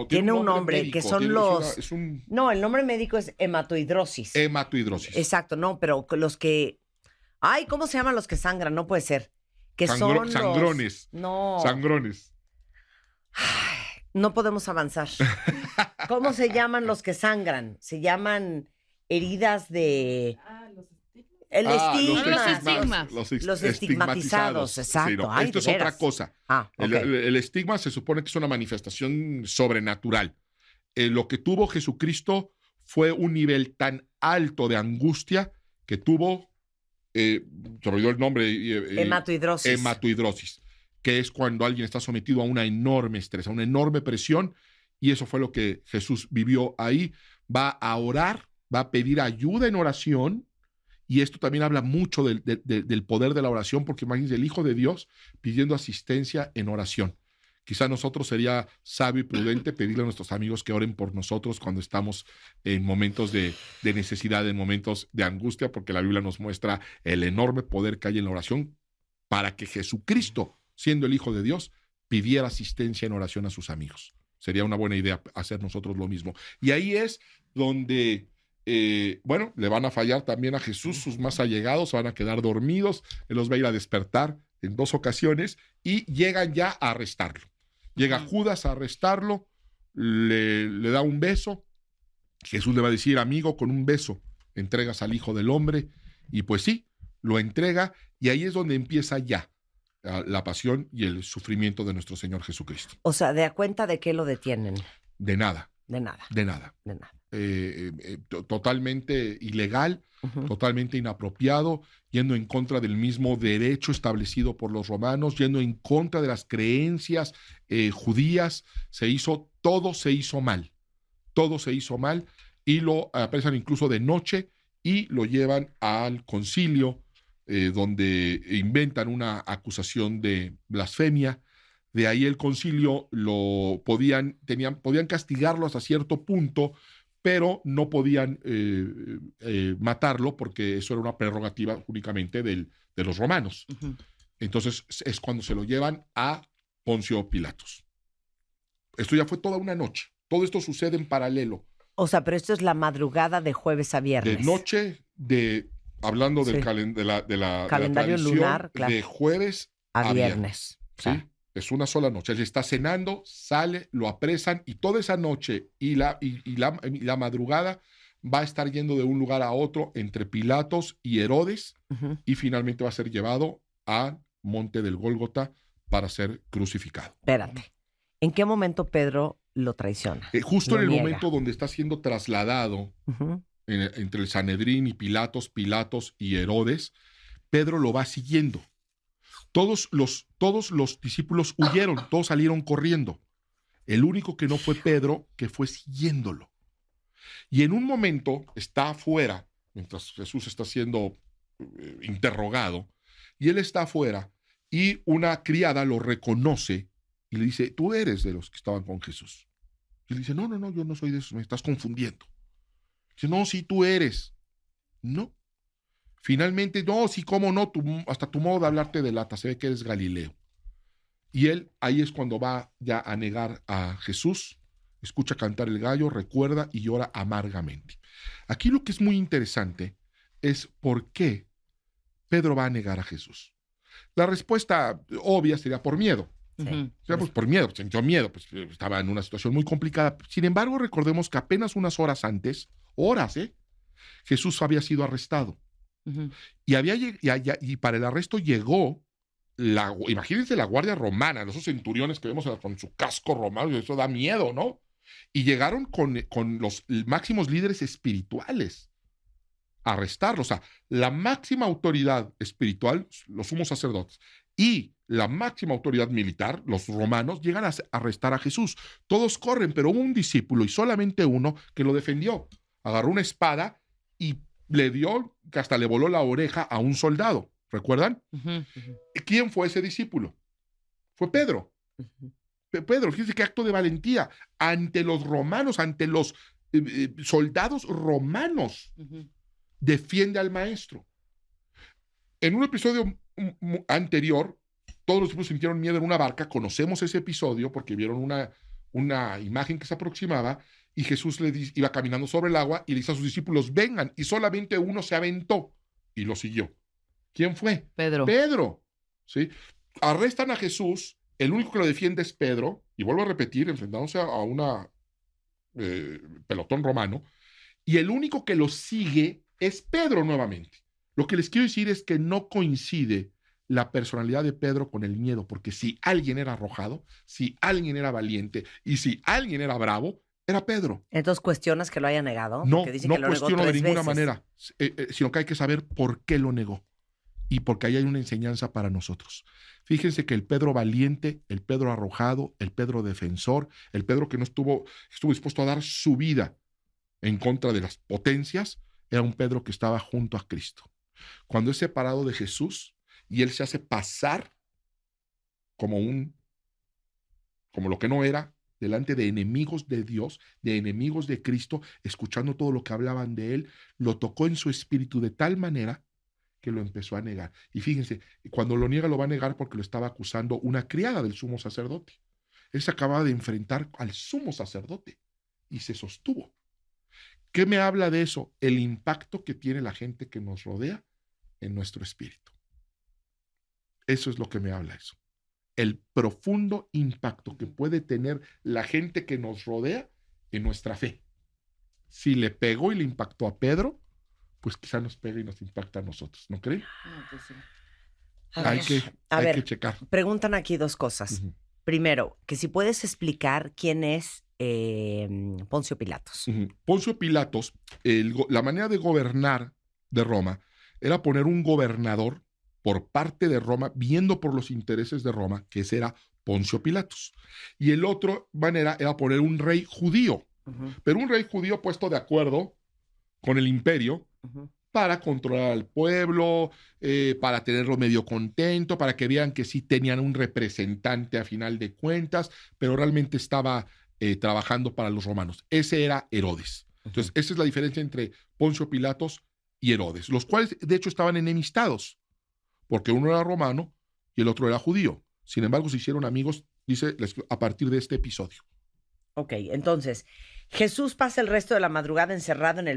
Tiene un nombre médico, que son los... No, el nombre médico es hematohidrosis. Hematohidrosis. Exacto, no, pero los que... Ay, ¿cómo se llaman los que sangran? No puede ser. Que son sangrones. No. Sangrones. Ay, no podemos avanzar. ¿Cómo se llaman los que sangran? Se llaman heridas de... Los estigmatizados, exacto. Sí, no, ay, esto es otra cosa. Okay. El estigma se supone que es una manifestación sobrenatural. Lo que tuvo Jesucristo fue un nivel tan alto de angustia que tuvo, se me olvidó el nombre. Hematohidrosis, que es cuando alguien está sometido a una enorme estrés, a una enorme presión, y eso fue lo que Jesús vivió ahí. Va a orar, va a pedir ayuda en oración. Y esto también habla mucho del poder de la oración, porque imagínense el Hijo de Dios pidiendo asistencia en oración. Quizá nosotros sería sabio y prudente pedirle a nuestros amigos que oren por nosotros cuando estamos en momentos de necesidad, en momentos de angustia, porque la Biblia nos muestra el enorme poder que hay en la oración para que Jesucristo, siendo el Hijo de Dios, pidiera asistencia en oración a sus amigos. Sería una buena idea hacer nosotros lo mismo. Y ahí es donde... le van a fallar también a Jesús, sus más allegados van a quedar dormidos, él los va a ir a despertar en 2 ocasiones y llegan ya a arrestarlo. Llega Judas a arrestarlo, le da un beso, Jesús le va a decir, amigo, con un beso entregas al Hijo del Hombre, y pues sí, lo entrega, y ahí es donde empieza ya la pasión y el sufrimiento de nuestro Señor Jesucristo. O sea, ¿de a cuenta de qué lo detienen? De nada. De nada. De nada. De nada. Totalmente ilegal, totalmente inapropiado, yendo en contra del mismo derecho establecido por los romanos, yendo en contra de las creencias judías. Todo se hizo mal, y lo apresan incluso de noche y lo llevan al concilio, donde inventan una acusación de blasfemia. De ahí el concilio podían castigarlo hasta cierto punto, pero no podían matarlo, porque eso era una prerrogativa únicamente de los romanos. Entonces es cuando se lo llevan a Poncio Pilatos. Esto ya fue toda una noche. Todo esto sucede en paralelo. O sea, pero esto es la madrugada de jueves a viernes. De noche, hablando del calendario lunar, claro. De jueves a viernes. ¿Sí? Es una sola noche. Él está cenando, sale, lo apresan, y toda esa noche y la madrugada va a estar yendo de un lugar a otro entre Pilatos y Herodes, y finalmente va a ser llevado a Monte del Gólgota para ser crucificado. Espérate. ¿En qué momento Pedro lo traiciona? Justo en el momento donde está siendo trasladado entre el Sanedrín y Pilatos y Herodes, Pedro lo va siguiendo. Todos los discípulos huyeron, todos salieron corriendo. El único que no fue Pedro, que fue siguiéndolo. Y en un momento está afuera, mientras Jesús está siendo interrogado, y él está afuera, y una criada lo reconoce y le dice, tú eres de los que estaban con Jesús. Y él dice, no, yo no soy de esos, me estás confundiendo. Dice, no, sí, tú eres. No. Finalmente, no, sí, cómo no, hasta tu modo de hablar te delata, se ve que eres Galileo. Y él, ahí es cuando va ya a negar a Jesús, escucha cantar el gallo, recuerda y llora amargamente. Aquí lo que es muy interesante es por qué Pedro va a negar a Jesús. La respuesta obvia sería por miedo. Sí. O sea, pues por miedo, sintió miedo, pues estaba en una situación muy complicada. Sin embargo, recordemos que apenas unas horas antes, Jesús había sido arrestado. Y para el arresto llegó, imagínense la guardia romana, esos centuriones que vemos con su casco romano, eso da miedo, ¿no? Y llegaron con los máximos líderes espirituales a arrestarlo. O sea, la máxima autoridad espiritual, los sumos sacerdotes, y la máxima autoridad militar, los romanos, llegan a arrestar a Jesús. Todos corren, pero hubo un discípulo, y solamente uno, que lo defendió. Agarró una espada y le dio, que hasta le voló la oreja a un soldado. ¿Recuerdan? ¿Quién fue ese discípulo? Fue Pedro. Pedro, fíjense qué acto de valentía ante los romanos, ante los soldados romanos, defiende al maestro. En un episodio anterior, todos los discípulos sintieron miedo en una barca. Conocemos ese episodio porque vieron una imagen que se aproximaba y Jesús iba caminando sobre el agua y le dice a sus discípulos, vengan, y solamente uno se aventó y lo siguió. ¿Quién fue? Pedro. Pedro, ¿sí? Arrestan a Jesús, el único que lo defiende es Pedro, y vuelvo a repetir, enfrentándose a una pelotón romano, y el único que lo sigue es Pedro nuevamente. Lo que les quiero decir es que no coincide la personalidad de Pedro con el miedo, porque si alguien era arrojado, si alguien era valiente y si alguien era bravo, era Pedro. Entonces, ¿cuestionas que lo haya negado? No, Porque dice no que lo negó cuestiono de 3 ninguna veces. manera, sino que hay que saber por qué lo negó. Y porque ahí hay una enseñanza para nosotros. Fíjense que el Pedro valiente, el Pedro arrojado, el Pedro defensor, el Pedro que no estuvo dispuesto a dar su vida en contra de las potencias, era un Pedro que estaba junto a Cristo. Cuando es separado de Jesús y él se hace pasar como lo que no era, delante de enemigos de Dios, de enemigos de Cristo, escuchando todo lo que hablaban de él, lo tocó en su espíritu de tal manera que lo empezó a negar. Y fíjense, cuando lo niega lo va a negar porque lo estaba acusando una criada del sumo sacerdote. Él se acababa de enfrentar al sumo sacerdote y se sostuvo. ¿Qué me habla de eso? El impacto que tiene la gente que nos rodea en nuestro espíritu. Eso es lo que me habla eso. El profundo impacto que puede tener la gente que nos rodea en nuestra fe. Si le pegó y le impactó a Pedro, pues quizá nos pega y nos impacta a nosotros, ¿no creen? No, pues sí. Hay que checar. Preguntan aquí 2 cosas. Uh-huh. Primero, que si puedes explicar quién es Poncio Pilatos. Uh-huh. Poncio Pilatos, la manera de gobernar de Roma era poner un gobernador por parte de Roma, viendo por los intereses de Roma, que ese era Poncio Pilatos. Y el otro manera era poner un rey judío, pero un rey judío puesto de acuerdo con el imperio para controlar al pueblo, para tenerlo medio contento, para que vean que sí tenían un representante a final de cuentas, pero realmente estaba trabajando para los romanos. Ese era Herodes. Entonces, esa es la diferencia entre Poncio Pilatos y Herodes, los cuales de hecho estaban enemistados, porque uno era romano y el otro era judío. Sin embargo, se hicieron amigos, dice, a partir de este episodio. Ok, entonces, Jesús pasa el resto de la madrugada encerrado en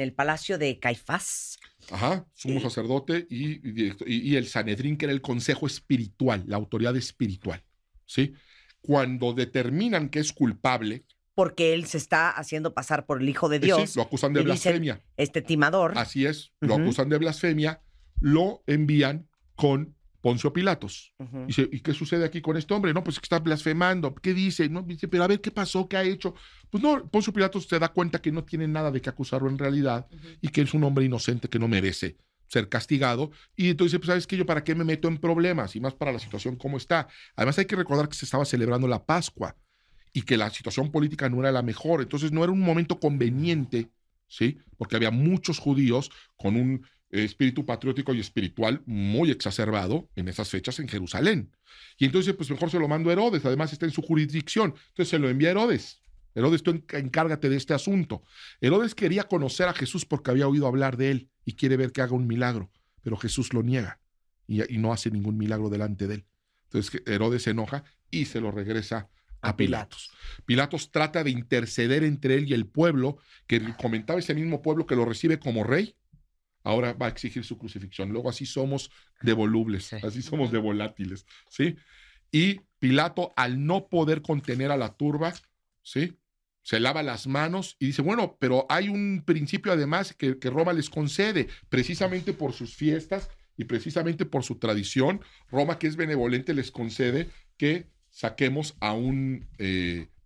el palacio de Caifás. Ajá, sumo sacerdote y el Sanedrín, que era el consejo espiritual, la autoridad espiritual, ¿sí? Cuando determinan que es culpable, porque él se está haciendo pasar por el Hijo de Dios. Sí, lo acusan de blasfemia. Dicen, este timador. Así es, lo acusan de blasfemia, lo envían con Poncio Pilatos. Dice, ¿y qué sucede aquí con este hombre? No, pues que está blasfemando. ¿Qué dice? No, dice, pero a ver, ¿qué pasó? ¿Qué ha hecho? Pues no, Poncio Pilatos se da cuenta que no tiene nada de qué acusarlo en realidad y que es un hombre inocente que no merece ser castigado. Y entonces, pues, ¿sabes qué? Yo para qué me meto en problemas y más para la situación como está. Además, hay que recordar que se estaba celebrando la Pascua y que la situación política no era la mejor. Entonces, no era un momento conveniente, ¿sí? Porque había muchos judíos con un espíritu patriótico y espiritual muy exacerbado en esas fechas en Jerusalén. Y entonces, pues mejor se lo mando a Herodes, además está en su jurisdicción. Entonces se lo envía a Herodes. Herodes, tú encárgate de este asunto. Herodes quería conocer a Jesús porque había oído hablar de él y quiere ver que haga un milagro, pero Jesús lo niega y no hace ningún milagro delante de él. Entonces Herodes se enoja y se lo regresa a Pilatos. Pilatos trata de interceder entre él y el pueblo, que comentaba ese mismo pueblo que lo recibe como rey. Ahora va a exigir su crucifixión. Luego así somos de volubles, sí. Así somos de volátiles, ¿sí? Y Pilato, al no poder contener a la turba, ¿sí? Se lava las manos y dice, bueno, pero hay un principio además que Roma les concede, precisamente por sus fiestas y precisamente por su tradición. Roma, que es benevolente, les concede que saquemos a un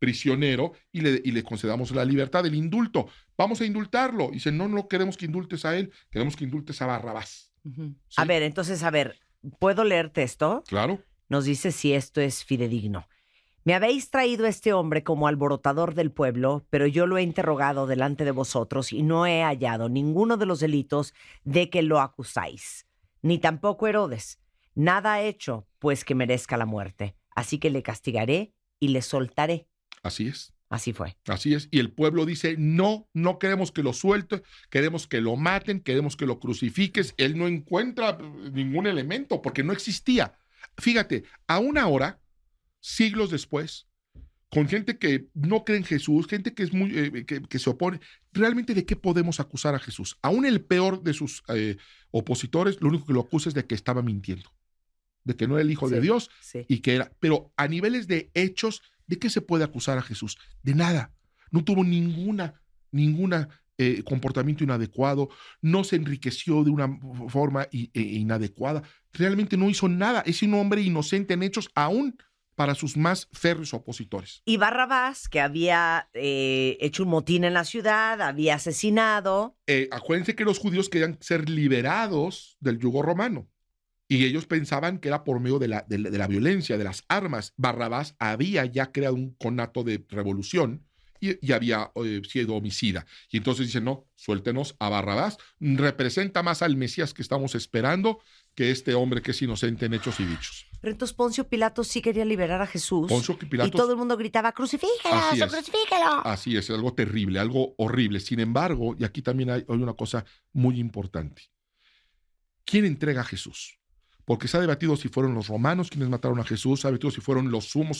prisionero y le concedamos la libertad, el indulto. Vamos a indultarlo. Y dice, no queremos que indultes a él, queremos que indultes a Barrabás. ¿Sí? A ver, entonces, ¿puedo leerte esto? Claro. Nos dice si esto es fidedigno. Me habéis traído a este hombre como alborotador del pueblo, pero yo lo he interrogado delante de vosotros y no he hallado ninguno de los delitos de que lo acusáis, ni tampoco Herodes. Nada ha hecho, pues, que merezca la muerte. Así que le castigaré y le soltaré. Así es. Así fue. Así es. Y el pueblo dice, no, no queremos que lo suelte, queremos que lo maten, queremos que lo crucifiques. Él no encuentra ningún elemento porque no existía. Fíjate, aún ahora, siglos después, con gente que no cree en Jesús, gente que es muy que se opone, realmente ¿de qué podemos acusar a Jesús? Aún el peor de sus opositores, lo único que lo acusa es de que estaba mintiendo, de que no era el Hijo de Dios y que era. Pero a niveles de hechos, ¿de qué se puede acusar a Jesús? De nada. No tuvo ninguna comportamiento inadecuado, no se enriqueció de una forma inadecuada, realmente no hizo nada. Es un hombre inocente en hechos, aún para sus más férreos opositores. Y Barrabás, que había hecho un motín en la ciudad, había asesinado. Acuérdense que los judíos querían ser liberados del yugo romano. Y ellos pensaban que era por medio de la violencia, de las armas. Barrabás había ya creado un conato de revolución y había sido homicida. Y entonces dicen, no, suéltenos a Barrabás. Representa más al Mesías que estamos esperando que este hombre que es inocente en hechos y dichos. Pero entonces Poncio Pilato sí quería liberar a Jesús. Poncio Pilatos, y todo el mundo gritaba, ¡crucifíquelo, crucifíquelo! Así es, algo terrible, algo horrible. Sin embargo, y aquí también hay una cosa muy importante. ¿Quién entrega a Jesús? Porque se ha debatido si fueron los romanos quienes mataron a Jesús, se ha debatido si fueron el sumo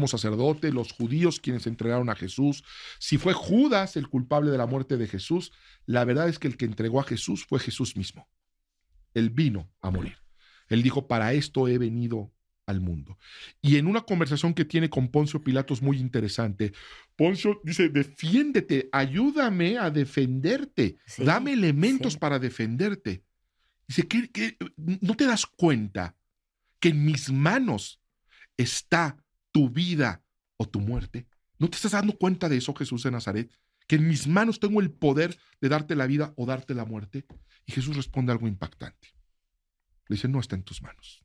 sacerdote, los judíos quienes entregaron a Jesús, si fue Judas el culpable de la muerte de Jesús. La verdad es que el que entregó a Jesús fue Jesús mismo. Él vino a morir. Él dijo, para esto he venido al mundo. Y en una conversación que tiene con Poncio Pilatos muy interesante, Poncio dice, defiéndete, ayúdame a defenderte, dame elementos para defenderte. Dice, ¿no te das cuenta que en mis manos está tu vida o tu muerte? ¿No te estás dando cuenta de eso, Jesús de Nazaret? Que en mis manos tengo el poder de darte la vida o darte la muerte. Y Jesús responde algo impactante. Le dice, no está en tus manos.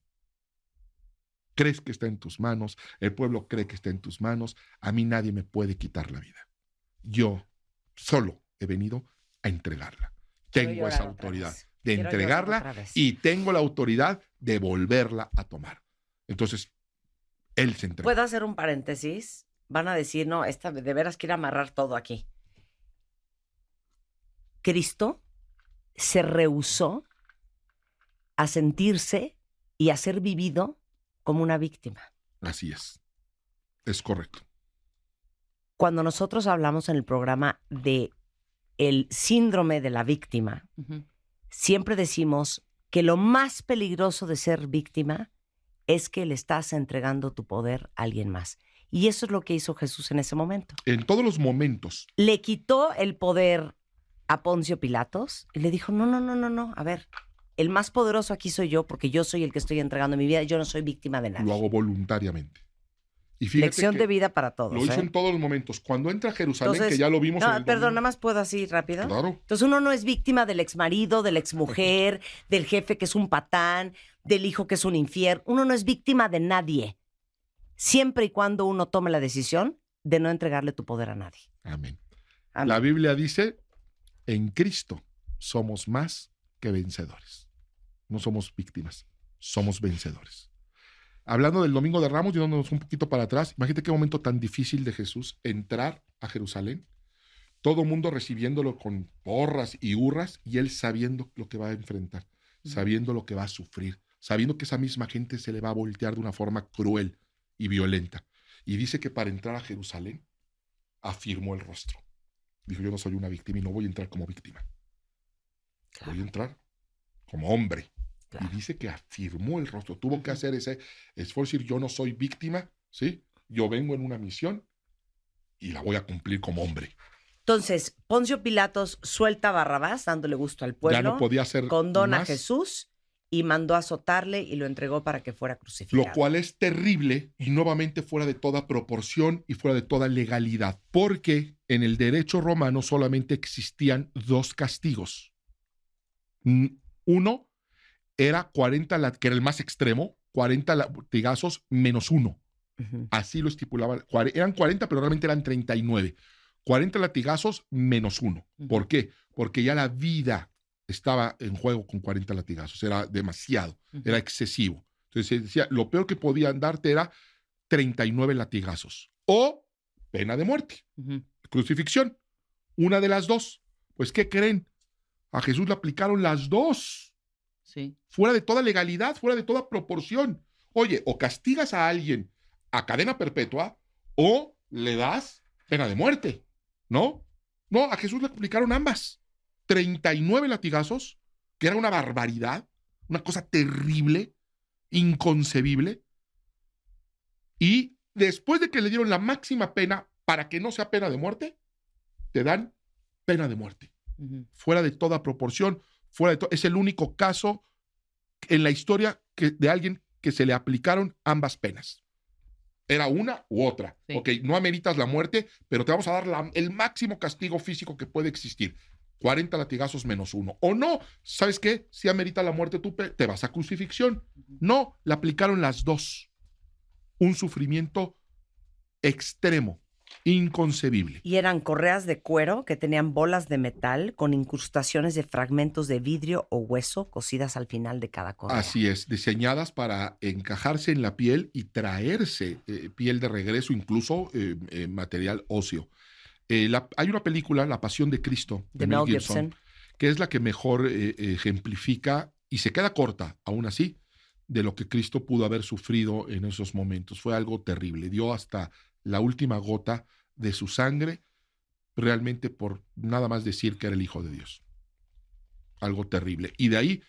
Crees que está en tus manos, el pueblo cree que está en tus manos. A mí nadie me puede quitar la vida. Yo solo he venido a entregarla. Tengo esa autoridad de entregarla y tengo la autoridad de volverla a tomar. Entonces, él se entrega. ¿Puedo hacer un paréntesis? Van a decir, no, esta de veras quiere amarrar todo aquí. Cristo se rehusó a sentirse y a ser vivido como una víctima. Así es. Es correcto. Cuando nosotros hablamos en el programa de el síndrome de la víctima, siempre decimos que lo más peligroso de ser víctima es que le estás entregando tu poder a alguien más. Y eso es lo que hizo Jesús en ese momento. En todos los momentos. Le quitó el poder a Poncio Pilatos y le dijo, no, a ver, el más poderoso aquí soy yo porque yo soy el que estoy entregando mi vida, yo no soy víctima de nadie. Lo hago voluntariamente. Y fíjate lección de vida para todos. Lo hizo en todos los momentos. Cuando entra a Jerusalén, entonces, que ya lo vimos en el perdón, nada más puedo así rápido. Claro. Entonces uno no es víctima del exmarido, de la exmujer, del jefe que es un patán, del hijo que es un infiel. Uno no es víctima de nadie. Siempre y cuando uno tome la decisión de no entregarle tu poder a nadie. Amén. Amén. La Biblia dice, en Cristo somos más que vencedores. No somos víctimas, somos vencedores. Hablando del Domingo de Ramos, yéndonos un poquito para atrás, imagínate qué momento tan difícil de Jesús entrar a Jerusalén, todo el mundo recibiéndolo con porras y hurras, y él sabiendo lo que va a enfrentar, sabiendo lo que va a sufrir, sabiendo que esa misma gente se le va a voltear de una forma cruel y violenta. Y dice que para entrar a Jerusalén, afirmó el rostro. Dijo, yo no soy una víctima y no voy a entrar como víctima. Claro. Voy a entrar como hombre. Claro. Y dice que afirmó el rostro. Tuvo que hacer ese esfuerzo, decir, yo no soy víctima, ¿sí? Yo vengo en una misión y la voy a cumplir como hombre. Entonces, Poncio Pilatos suelta a Barrabás, dándole gusto al pueblo. Ya no podía hacer condona más. A Jesús y mandó a azotarle y lo entregó para que fuera crucificado. Lo cual es terrible y nuevamente fuera de toda proporción y fuera de toda legalidad. Porque en el derecho romano solamente existían dos castigos. Uno era 40, que era el más extremo, 40 latigazos menos uno. Así lo estipulaba. Eran 40, pero realmente eran 39. 40 latigazos menos uno. ¿Por qué? Porque ya la vida estaba en juego con 40 latigazos. Era demasiado, era excesivo. Entonces se decía, lo peor que podían darte era 39 latigazos o pena de muerte, crucifixión. Una de las dos. Pues, ¿qué creen? A Jesús le aplicaron las dos. Sí. Fuera de toda legalidad, fuera de toda proporción. Oye, o castigas a alguien a cadena perpetua o le das pena de muerte, ¿no? No, a Jesús le aplicaron ambas. 39 latigazos, que era una barbaridad, una cosa terrible, inconcebible. Y después de que le dieron la máxima pena para que no sea pena de muerte, te dan pena de muerte. Fuera de toda proporción, es el único caso en la historia de alguien que se le aplicaron ambas penas. Era una u otra. Sí. Ok, no ameritas la muerte, pero te vamos a dar el máximo castigo físico que puede existir. 40 latigazos menos uno. O no, ¿sabes qué? Si amerita la muerte, tú te vas a crucifixión. No, le aplicaron las dos. Un sufrimiento extremo, inconcebible. Y eran correas de cuero que tenían bolas de metal con incrustaciones de fragmentos de vidrio o hueso cosidas al final de cada correa. Así es, diseñadas para encajarse en la piel y traerse piel de regreso, incluso material óseo. Hay una película, La Pasión de Cristo, de Mel Gibson, que es la que mejor ejemplifica y se queda corta, aún así, de lo que Cristo pudo haber sufrido en esos momentos. Fue algo terrible. Dio hasta la última gota de su sangre, realmente por nada más decir que era el Hijo de Dios. Algo terrible. Y de ahí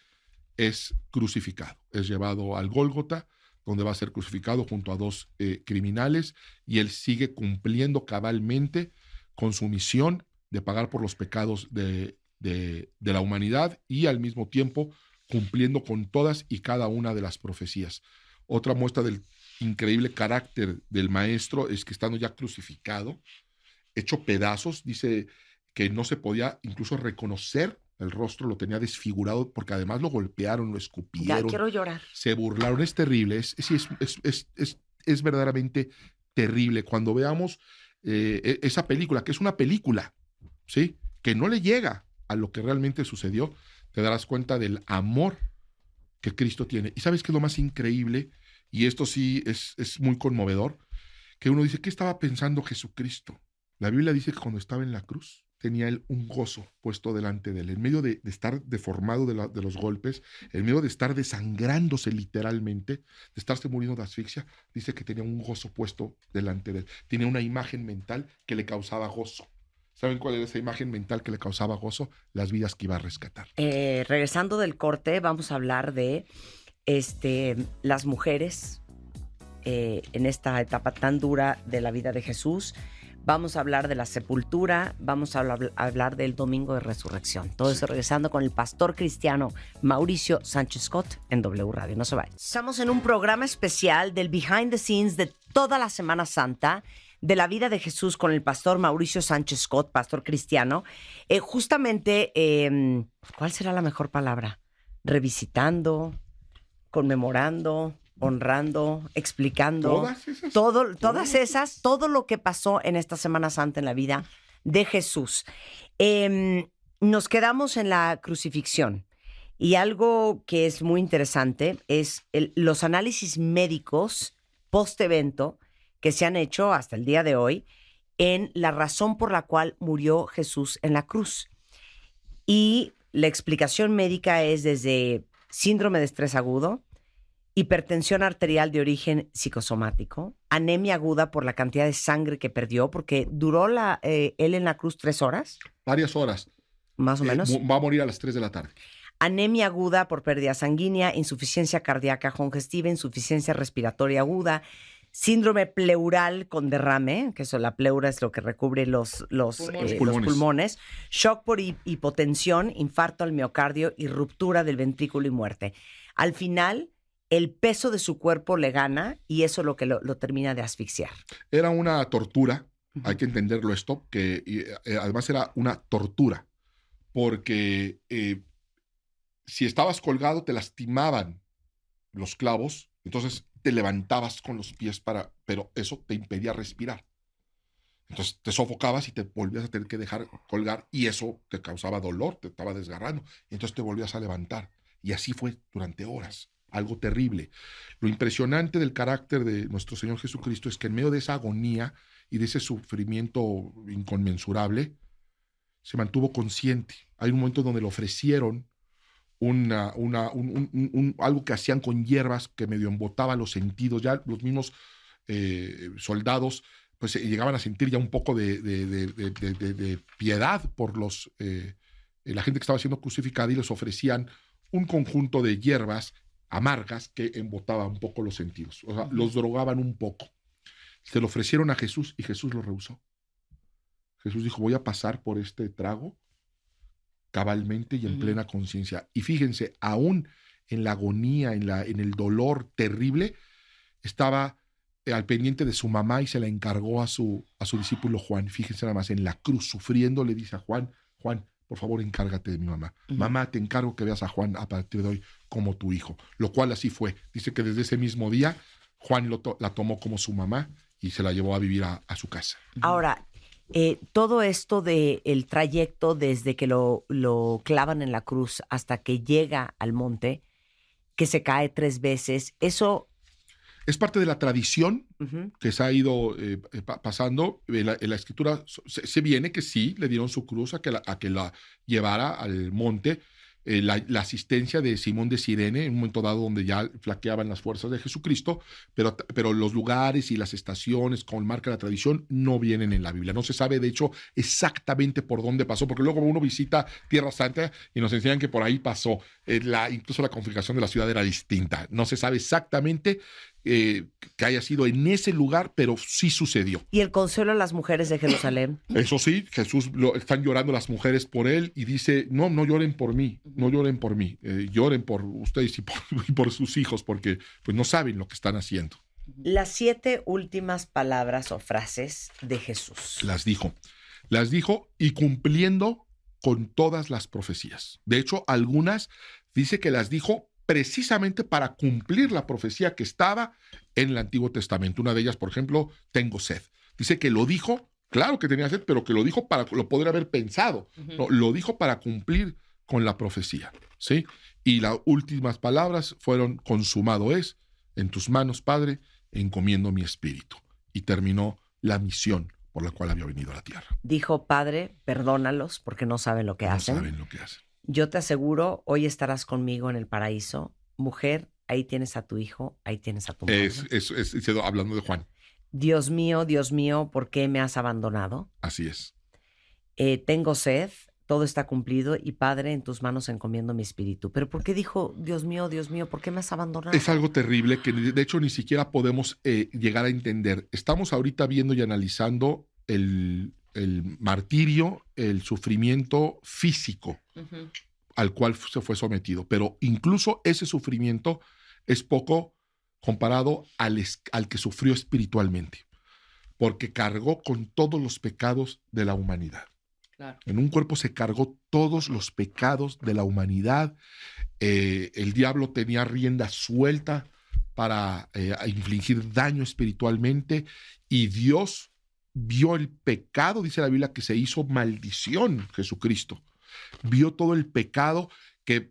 es crucificado. Es llevado al Gólgota, donde va a ser crucificado junto a dos criminales, y él sigue cumpliendo cabalmente con su misión de pagar por los pecados de la humanidad y al mismo tiempo cumpliendo con todas y cada una de las profecías. Otra muestra del increíble carácter del maestro es que estando ya crucificado, hecho pedazos, dice que no se podía incluso reconocer el rostro, lo tenía desfigurado porque además lo golpearon, lo escupieron. Ya quiero llorar. Se burlaron, es terrible, es verdaderamente terrible. Cuando veamos esa película, que es una película, ¿sí?, que no le llega a lo que realmente sucedió, te darás cuenta del amor que Cristo tiene. ¿Y sabes qué es lo más increíble? Y esto sí es muy conmovedor, que uno dice, ¿qué estaba pensando Jesucristo? La Biblia dice que cuando estaba en la cruz, tenía él un gozo puesto delante de él, en medio de estar deformado de los golpes, en medio de estar desangrándose literalmente, de estarse muriendo de asfixia, dice que tenía un gozo puesto delante de él. Tenía una imagen mental que le causaba gozo. ¿Saben cuál era esa imagen mental que le causaba gozo? Las vidas que iba a rescatar. Regresando del corte, vamos a hablar de las mujeres en esta etapa tan dura de la vida de Jesús. Vamos a hablar de la sepultura, vamos a hablar del domingo de resurrección. Todo eso regresando con el pastor cristiano Mauricio Sánchez Scott en W Radio. No se vayan. Estamos en un programa especial del behind the scenes de toda la Semana Santa, de la vida de Jesús con el pastor Mauricio Sánchez Scott, pastor cristiano. Justamente, ¿cuál será la mejor palabra? Revisitando, conmemorando, honrando, explicando. Todas esas, todo lo que pasó en esta Semana Santa en la vida de Jesús. Nos quedamos en la crucifixión. Y algo que es muy interesante es los análisis médicos post-evento que se han hecho hasta el día de hoy en la razón por la cual murió Jesús en la cruz. Y la explicación médica es desde síndrome de estrés agudo, hipertensión arterial de origen psicosomático, anemia aguda por la cantidad de sangre que perdió, porque duró él en la cruz 3 horas. Varias horas. Más o menos. Va a morir a las 3 de la tarde. Anemia aguda por pérdida sanguínea, insuficiencia cardíaca congestiva, insuficiencia respiratoria aguda, síndrome pleural con derrame, que eso, la pleura es lo que recubre los pulmones, shock por hipotensión, infarto al miocardio y ruptura del ventrículo y muerte. Al final, el peso de su cuerpo le gana y eso es lo que lo termina de asfixiar. Era una tortura, hay que entenderlo esto, que además era una tortura, porque si estabas colgado te lastimaban los clavos, entonces te levantabas con los pies pero eso te impedía respirar. Entonces te sofocabas y te volvías a tener que dejar colgar y eso te causaba dolor, te estaba desgarrando. Entonces te volvías a levantar. Y así fue durante horas. algo terrible. Lo impresionante del carácter de nuestro Señor Jesucristo es que en medio de esa agonía y de ese sufrimiento inconmensurable, se mantuvo consciente. Hay un momento donde le ofrecieron algo que hacían con hierbas que medio embotaba los sentidos. Ya los mismos soldados pues llegaban a sentir ya un poco de piedad por la gente que estaba siendo crucificada, y les ofrecían un conjunto de hierbas amargas que embotaban un poco los sentidos. O sea, los drogaban un poco. Se lo ofrecieron a Jesús y Jesús lo rehusó. Jesús dijo, voy a pasar por este trago cabalmente y en plena conciencia. Y fíjense, aún en la agonía, en el dolor terrible, estaba al pendiente de su mamá y se la encargó a su discípulo Juan. Fíjense nada más, en la cruz, sufriendo, le dice a Juan, por favor, encárgate de mi mamá. Mamá, te encargo que veas a Juan a partir de hoy como tu hijo. Lo cual así fue. Dice que desde ese mismo día, Juan la tomó como su mamá y se la llevó a vivir a su casa. Ahora, todo esto del trayecto desde que lo clavan en la cruz hasta que llega al monte, que se cae 3 veces, eso... Es parte de la tradición que se ha ido pasando. En la escritura se viene que sí, le dieron su cruz a que la llevara al monte. La asistencia de Simón de Cirene, en un momento dado donde ya flaqueaban las fuerzas de Jesucristo, pero los lugares y las estaciones, como marca la tradición, no vienen en la Biblia. No se sabe, de hecho, exactamente por dónde pasó, porque luego uno visita Tierra Santa y nos enseñan que por ahí pasó. Incluso la configuración de la ciudad era distinta. No se sabe exactamente que haya sido en ese lugar, pero sí sucedió. ¿Y el consuelo a las mujeres de Jerusalén? Eso sí, Jesús, están llorando las mujeres por él y dice, no lloren por mí, no lloren por mí, lloren por ustedes y por sus hijos, porque pues no saben lo que están haciendo. Las 7 últimas palabras o frases de Jesús. Las dijo y cumpliendo con todas las profecías. De hecho, algunas dice que las dijo precisamente para cumplir la profecía que estaba en el Antiguo Testamento. Una de ellas, por ejemplo, tengo sed. Dice que lo dijo, claro que tenía sed, pero que lo dijo para, lo podría haber pensado. No, lo dijo para cumplir con la profecía, ¿sí? Y las últimas palabras fueron, consumado es, en tus manos, Padre, encomiendo mi espíritu. Y terminó la misión por la cual había venido a la tierra. Dijo, Padre, perdónalos porque no saben lo que hacen. No saben lo que hacen. Yo te aseguro, hoy estarás conmigo en el paraíso. Mujer, ahí tienes a tu hijo, ahí tienes a tu madre. Hablando de Juan. Dios mío, ¿por qué me has abandonado? Así es. Tengo sed, todo está cumplido y Padre, en tus manos encomiendo mi espíritu. ¿Pero por qué dijo, Dios mío, por qué me has abandonado? Es algo terrible que de hecho ni siquiera podemos llegar a entender. Estamos ahorita viendo y analizando el martirio, el sufrimiento físico al cual se fue sometido. Pero incluso ese sufrimiento es poco comparado al que sufrió espiritualmente, porque cargó con todos los pecados de la humanidad. Claro. En un cuerpo se cargó todos los pecados de la humanidad. El diablo tenía rienda suelta para infligir daño espiritualmente, y Dios vio el pecado, dice la Biblia, que se hizo maldición, Jesucristo. Vio todo el pecado,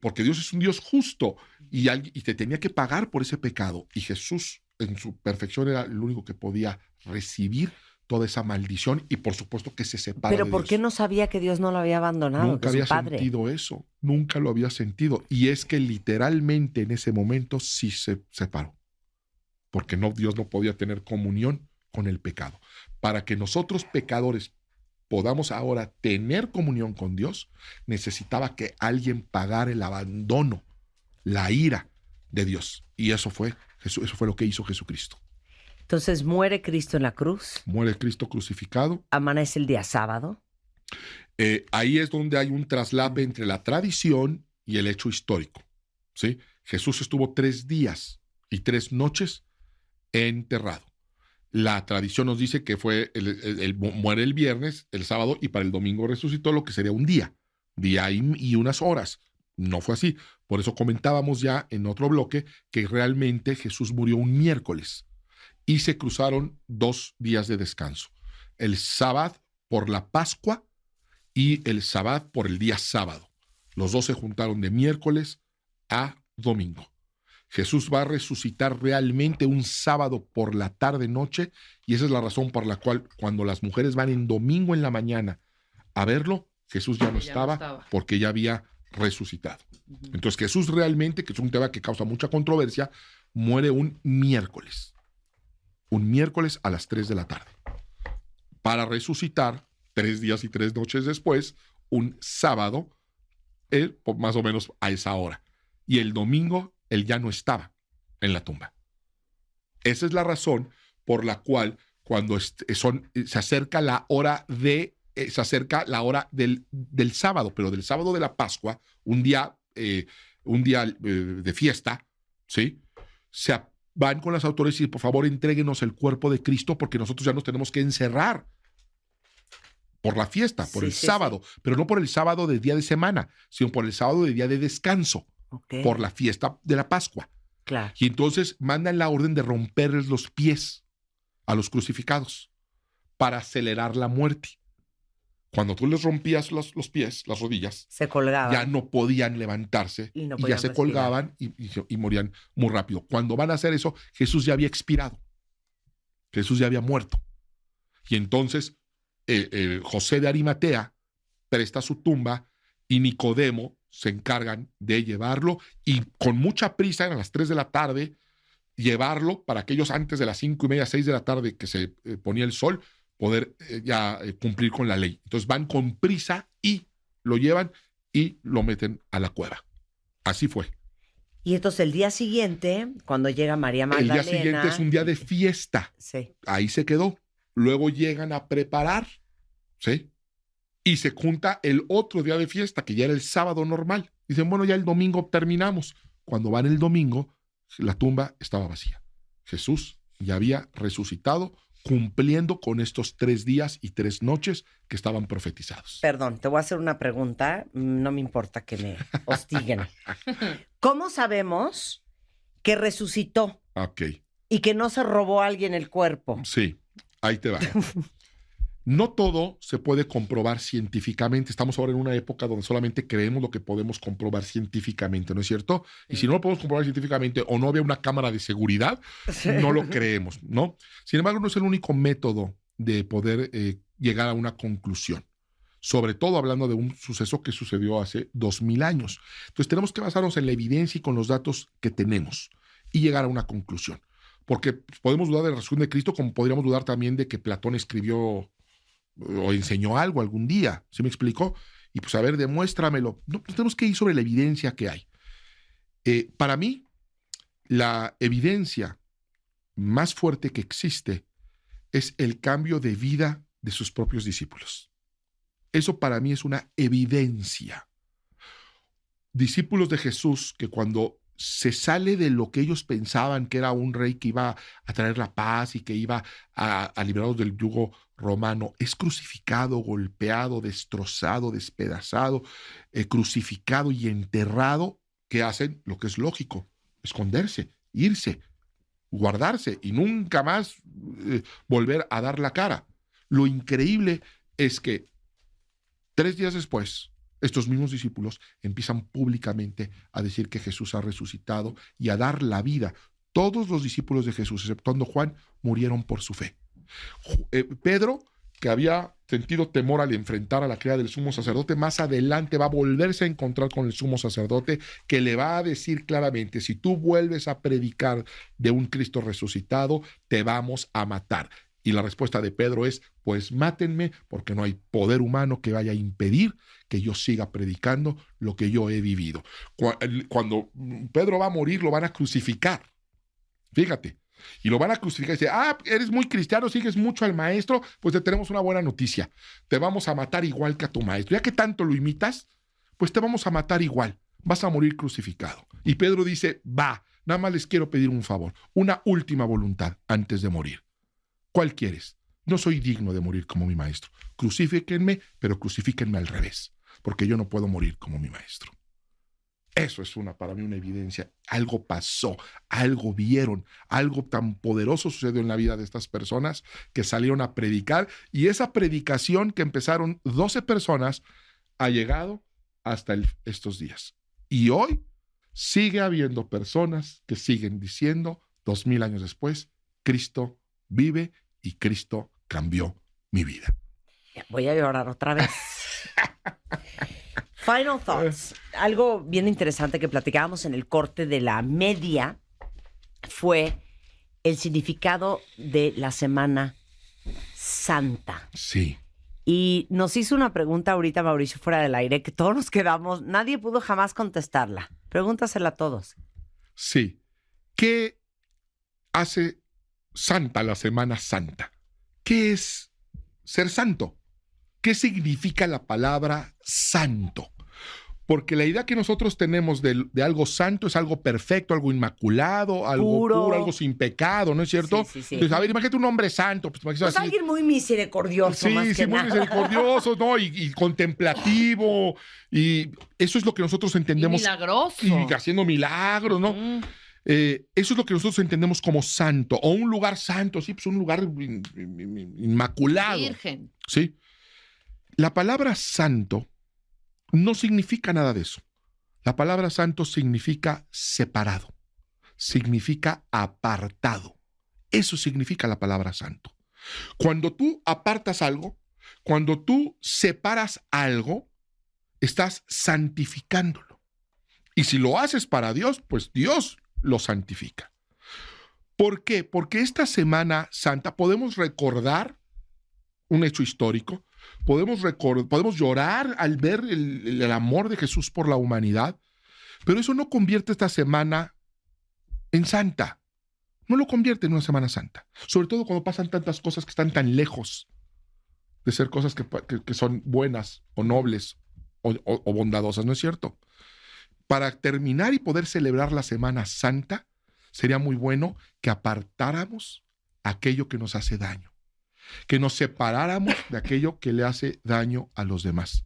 porque Dios es un Dios justo y te tenía que pagar por ese pecado. Y Jesús, en su perfección, era el único que podía recibir toda esa maldición y por supuesto que se separa de Dios. ¿Pero por qué no sabía que Dios no lo había abandonado? Nunca había sentido eso, nunca lo había sentido. Y es que literalmente en ese momento sí se separó, porque Dios no podía tener comunión con el pecado. Para que nosotros pecadores podamos ahora tener comunión con Dios, necesitaba que alguien pagara el abandono, la ira de Dios. Y eso fue lo que hizo Jesucristo. Entonces muere Cristo en la cruz. Muere Cristo crucificado. Amanece el día sábado. Ahí es donde hay un traslape entre la tradición y el hecho histórico, ¿sí? Jesús estuvo 3 días y 3 noches enterrado. La tradición nos dice que muere el viernes, el sábado, y para el domingo resucitó, lo que sería un día y unas horas. No fue así. Por eso comentábamos ya en otro bloque que realmente Jesús murió un miércoles y se cruzaron 2 días de descanso. El sábado por la Pascua y el sábado por el día sábado. Los 2 se juntaron de miércoles a domingo. Jesús va a resucitar realmente un sábado por la tarde-noche, y esa es la razón por la cual cuando las mujeres van en domingo en la mañana a verlo, Jesús ya no estaba porque ya había resucitado. Entonces Jesús realmente, que es un tema que causa mucha controversia, muere un miércoles a las 3 de la tarde, para resucitar 3 días y 3 noches después, un sábado, más o menos a esa hora. Y el domingo él ya no estaba en la tumba. Esa es la razón por la cual cuando se acerca la hora del sábado, pero del sábado de la Pascua, un día de fiesta, ¿sí? Van con las autoridades y por favor entréguenos el cuerpo de Cristo, porque nosotros ya nos tenemos que encerrar por la fiesta, por el sábado, pero no por el sábado de día de semana, sino por el sábado de día de descanso, por la fiesta de la Pascua. Claro. Y entonces mandan la orden de romperles los pies a los crucificados para acelerar la muerte. Cuando tú les rompías los pies, las rodillas, se colgaban. Ya no podían levantarse y ya se colgaban y morían muy rápido. Cuando van a hacer eso, Jesús ya había expirado. Jesús ya había muerto. Y entonces José de Arimatea presta su tumba y Nicodemo se encargan de llevarlo y con mucha prisa, a las 3 de la tarde, llevarlo para aquellos antes de las 5:30, 6 de la tarde que se ponía el sol, poder cumplir con la ley. Entonces van con prisa y lo llevan y lo meten a la cueva. Así fue. Y entonces el día siguiente, cuando llega María Magdalena... El día siguiente es un día de fiesta. Sí. Ahí se quedó. Luego llegan a preparar, ¿sí? Y se junta el otro día de fiesta, que ya era el sábado normal. Dicen, bueno, ya el domingo terminamos. Cuando van el domingo, la tumba estaba vacía. Jesús ya había resucitado, cumpliendo con estos 3 días y 3 noches que estaban profetizados. Perdón, te voy a hacer una pregunta. No me importa que me hostiguen. ¿Cómo sabemos que resucitó? Ok. Y que no se robó a alguien el cuerpo. Sí, ahí te va. No todo se puede comprobar científicamente. Estamos ahora en una época donde solamente creemos lo que podemos comprobar científicamente, ¿no es cierto? Y si no lo podemos comprobar científicamente o no había una cámara de seguridad, no lo creemos, ¿no? Sin embargo, no es el único método de poder llegar a una conclusión. Sobre todo hablando de un suceso que sucedió hace 2000 años. Entonces tenemos que basarnos en la evidencia y con los datos que tenemos y llegar a una conclusión. Porque podemos dudar de la resurrección de Cristo, como podríamos dudar también de que Platón escribió o enseñó algo algún día. ¿Sí me explicó? Y pues a ver, demuéstramelo. No, pues tenemos que ir sobre la evidencia que hay. Para mí, la evidencia más fuerte que existe es el cambio de vida de sus propios discípulos. Eso para mí es una evidencia. Discípulos de Jesús que cuando se sale de lo que ellos pensaban que era un rey que iba a traer la paz y que iba a librarlos del yugo romano, es crucificado, golpeado, destrozado, despedazado, crucificado y enterrado, que hacen lo que es lógico: esconderse, irse, guardarse y nunca más volver a dar la cara. Lo increíble es que 3 días después, estos mismos discípulos empiezan públicamente a decir que Jesús ha resucitado y a dar la vida. Todos los discípulos de Jesús, exceptuando Juan, murieron por su fe. Pedro, que había sentido temor al enfrentar a la cría del sumo sacerdote, más adelante va a volverse a encontrar con el sumo sacerdote, que le va a decir claramente: si tú vuelves a predicar de un Cristo resucitado, te vamos a matar. Y la respuesta de Pedro es: pues mátenme, porque no hay poder humano que vaya a impedir que yo siga predicando lo que yo he vivido. Cuando Pedro va a morir, lo van a crucificar. Fíjate. Y lo van a crucificar y dice: eres muy cristiano, sigues mucho al maestro, pues te tenemos una buena noticia. Te vamos a matar igual que a tu maestro. Ya que tanto lo imitas, pues te vamos a matar igual. Vas a morir crucificado. Y Pedro dice: va, nada más les quiero pedir un favor, una última voluntad antes de morir. ¿Cuál quieres? No soy digno de morir como mi maestro. Crucifíquenme, pero crucifíquenme al revés, porque yo no puedo morir como mi maestro. Eso es para mí una evidencia. Algo pasó, algo vieron, algo tan poderoso sucedió en la vida de estas personas que salieron a predicar, y esa predicación que empezaron 12 personas ha llegado hasta estos días. Y hoy sigue habiendo personas que siguen diciendo 2000 años después, Cristo vive y Cristo cambió mi vida. Voy a llorar otra vez. Final thoughts. Algo bien interesante que platicábamos en el corte de la media fue el significado de la Semana Santa. Sí. Y nos hizo una pregunta ahorita Mauricio fuera del aire que todos nos quedamos, nadie pudo jamás contestarla. Pregúntasela a todos. Sí. ¿Qué hace santa la Semana Santa? ¿Qué es ser santo? ¿Qué significa la palabra santo? Porque la idea que nosotros tenemos de algo santo es algo perfecto, algo inmaculado, algo puro, algo sin pecado, ¿no es cierto? Sí, sí, sí. Entonces, a ver, imagínate un hombre santo. Pues así, alguien muy misericordioso, sí, más que sí, muy nada. misericordioso, ¿no? Y contemplativo. Y eso es lo que nosotros entendemos. Y milagroso. Y haciendo milagros, ¿no? Eso es lo que nosotros entendemos como santo. O un lugar santo, sí, pues un lugar inmaculado. Virgen. Sí. La palabra santo no significa nada de eso. La palabra santo significa separado, significa apartado. Eso significa la palabra santo. Cuando tú apartas algo, cuando tú separas algo, estás santificándolo. Y si lo haces para Dios, pues Dios lo santifica. ¿Por qué? Porque esta Semana Santa podemos recordar un hecho histórico. Podemos llorar al ver el amor de Jesús por la humanidad, pero eso no convierte esta semana en santa. No lo convierte en una Semana Santa. Sobre todo cuando pasan tantas cosas que están tan lejos de ser cosas que son buenas o nobles o bondadosas, ¿no es cierto? Para terminar y poder celebrar la Semana Santa, sería muy bueno que apartáramos aquello que nos hace daño. Que nos separáramos de aquello que le hace daño a los demás.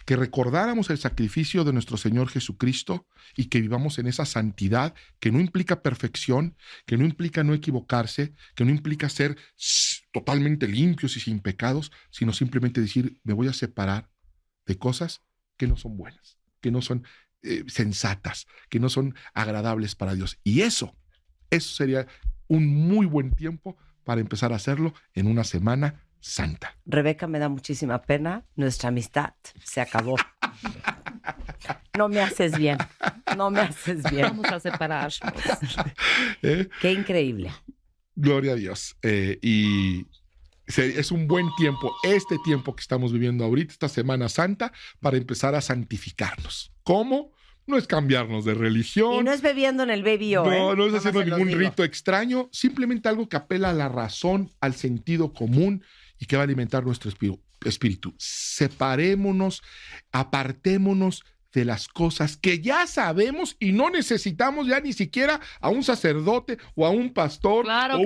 Que recordáramos el sacrificio de nuestro Señor Jesucristo y que vivamos en esa santidad que no implica perfección, que no implica no equivocarse, que no implica ser totalmente limpios y sin pecados, sino simplemente decir, me voy a separar de cosas que no son buenas, que no son sensatas, que no son agradables para Dios. Y eso sería un muy buen tiempo para empezar a hacerlo en una Semana Santa. Rebeca, me da muchísima pena. Nuestra amistad se acabó. No me haces bien. No me haces bien. Vamos a separarnos. Qué increíble. Gloria a Dios. Y es un buen tiempo, este tiempo que estamos viviendo ahorita, esta Semana Santa, para empezar a santificarnos. ¿Cómo? No es cambiarnos de religión. Y no es bebiendo en el Baby O. No es haciendo ningún rito extraño. Simplemente algo que apela a la razón, al sentido común y que va a alimentar nuestro espíritu. Separémonos, apartémonos de las cosas que ya sabemos y no necesitamos ya ni siquiera a un sacerdote o a un pastor para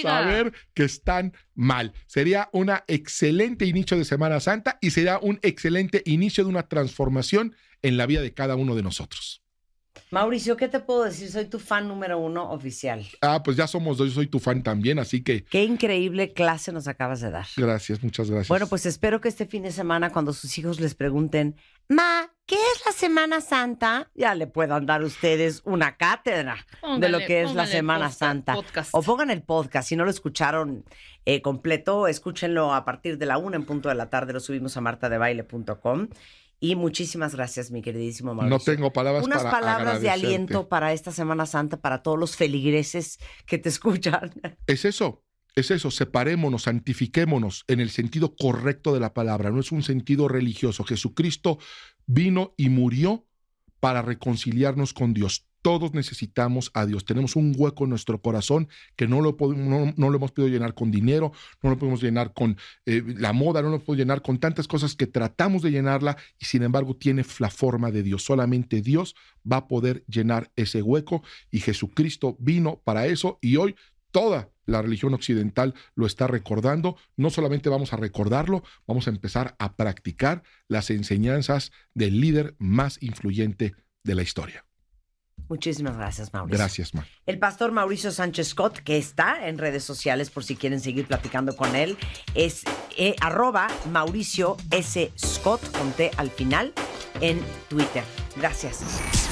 saber que están mal. Sería un excelente inicio de Semana Santa y sería un excelente inicio de una transformación en la vida de cada uno de nosotros. Mauricio, ¿qué te puedo decir? Soy tu fan número 1 oficial. Pues ya somos dos, yo soy tu fan también, así que... Qué increíble clase nos acabas de dar. Gracias, muchas gracias. Bueno, pues espero que este fin de semana, cuando sus hijos les pregunten, Ma, ¿qué es la Semana Santa? Ya le puedan dar ustedes una cátedra de lo que es la Semana Santa. O pongan el podcast, si no lo escucharon completo, escúchenlo a partir de la 1:00 p.m, lo subimos a martadebaile.com. Y muchísimas gracias, mi queridísimo Mauricio. No tengo palabras Unas para palabras de aliento para esta Semana Santa, para todos los feligreses que te escuchan. Es eso, separémonos, santifiquémonos en el sentido correcto de la palabra, no es un sentido religioso. Jesucristo vino y murió para reconciliarnos con Dios. Todos necesitamos a Dios. Tenemos un hueco en nuestro corazón que no lo hemos podido llenar con dinero, no lo podemos llenar con la moda, no lo podemos llenar con tantas cosas que tratamos de llenarla y sin embargo tiene la forma de Dios. Solamente Dios va a poder llenar ese hueco y Jesucristo vino para eso y hoy toda la religión occidental lo está recordando. No solamente vamos a recordarlo, vamos a empezar a practicar las enseñanzas del líder más influyente de la historia. Muchísimas gracias, Mauricio. Gracias, Ma. El pastor Mauricio Sánchez Scott, que está en redes sociales por si quieren seguir platicando con él, es @Mauricio S. Scott, con T al final, en Twitter. Gracias.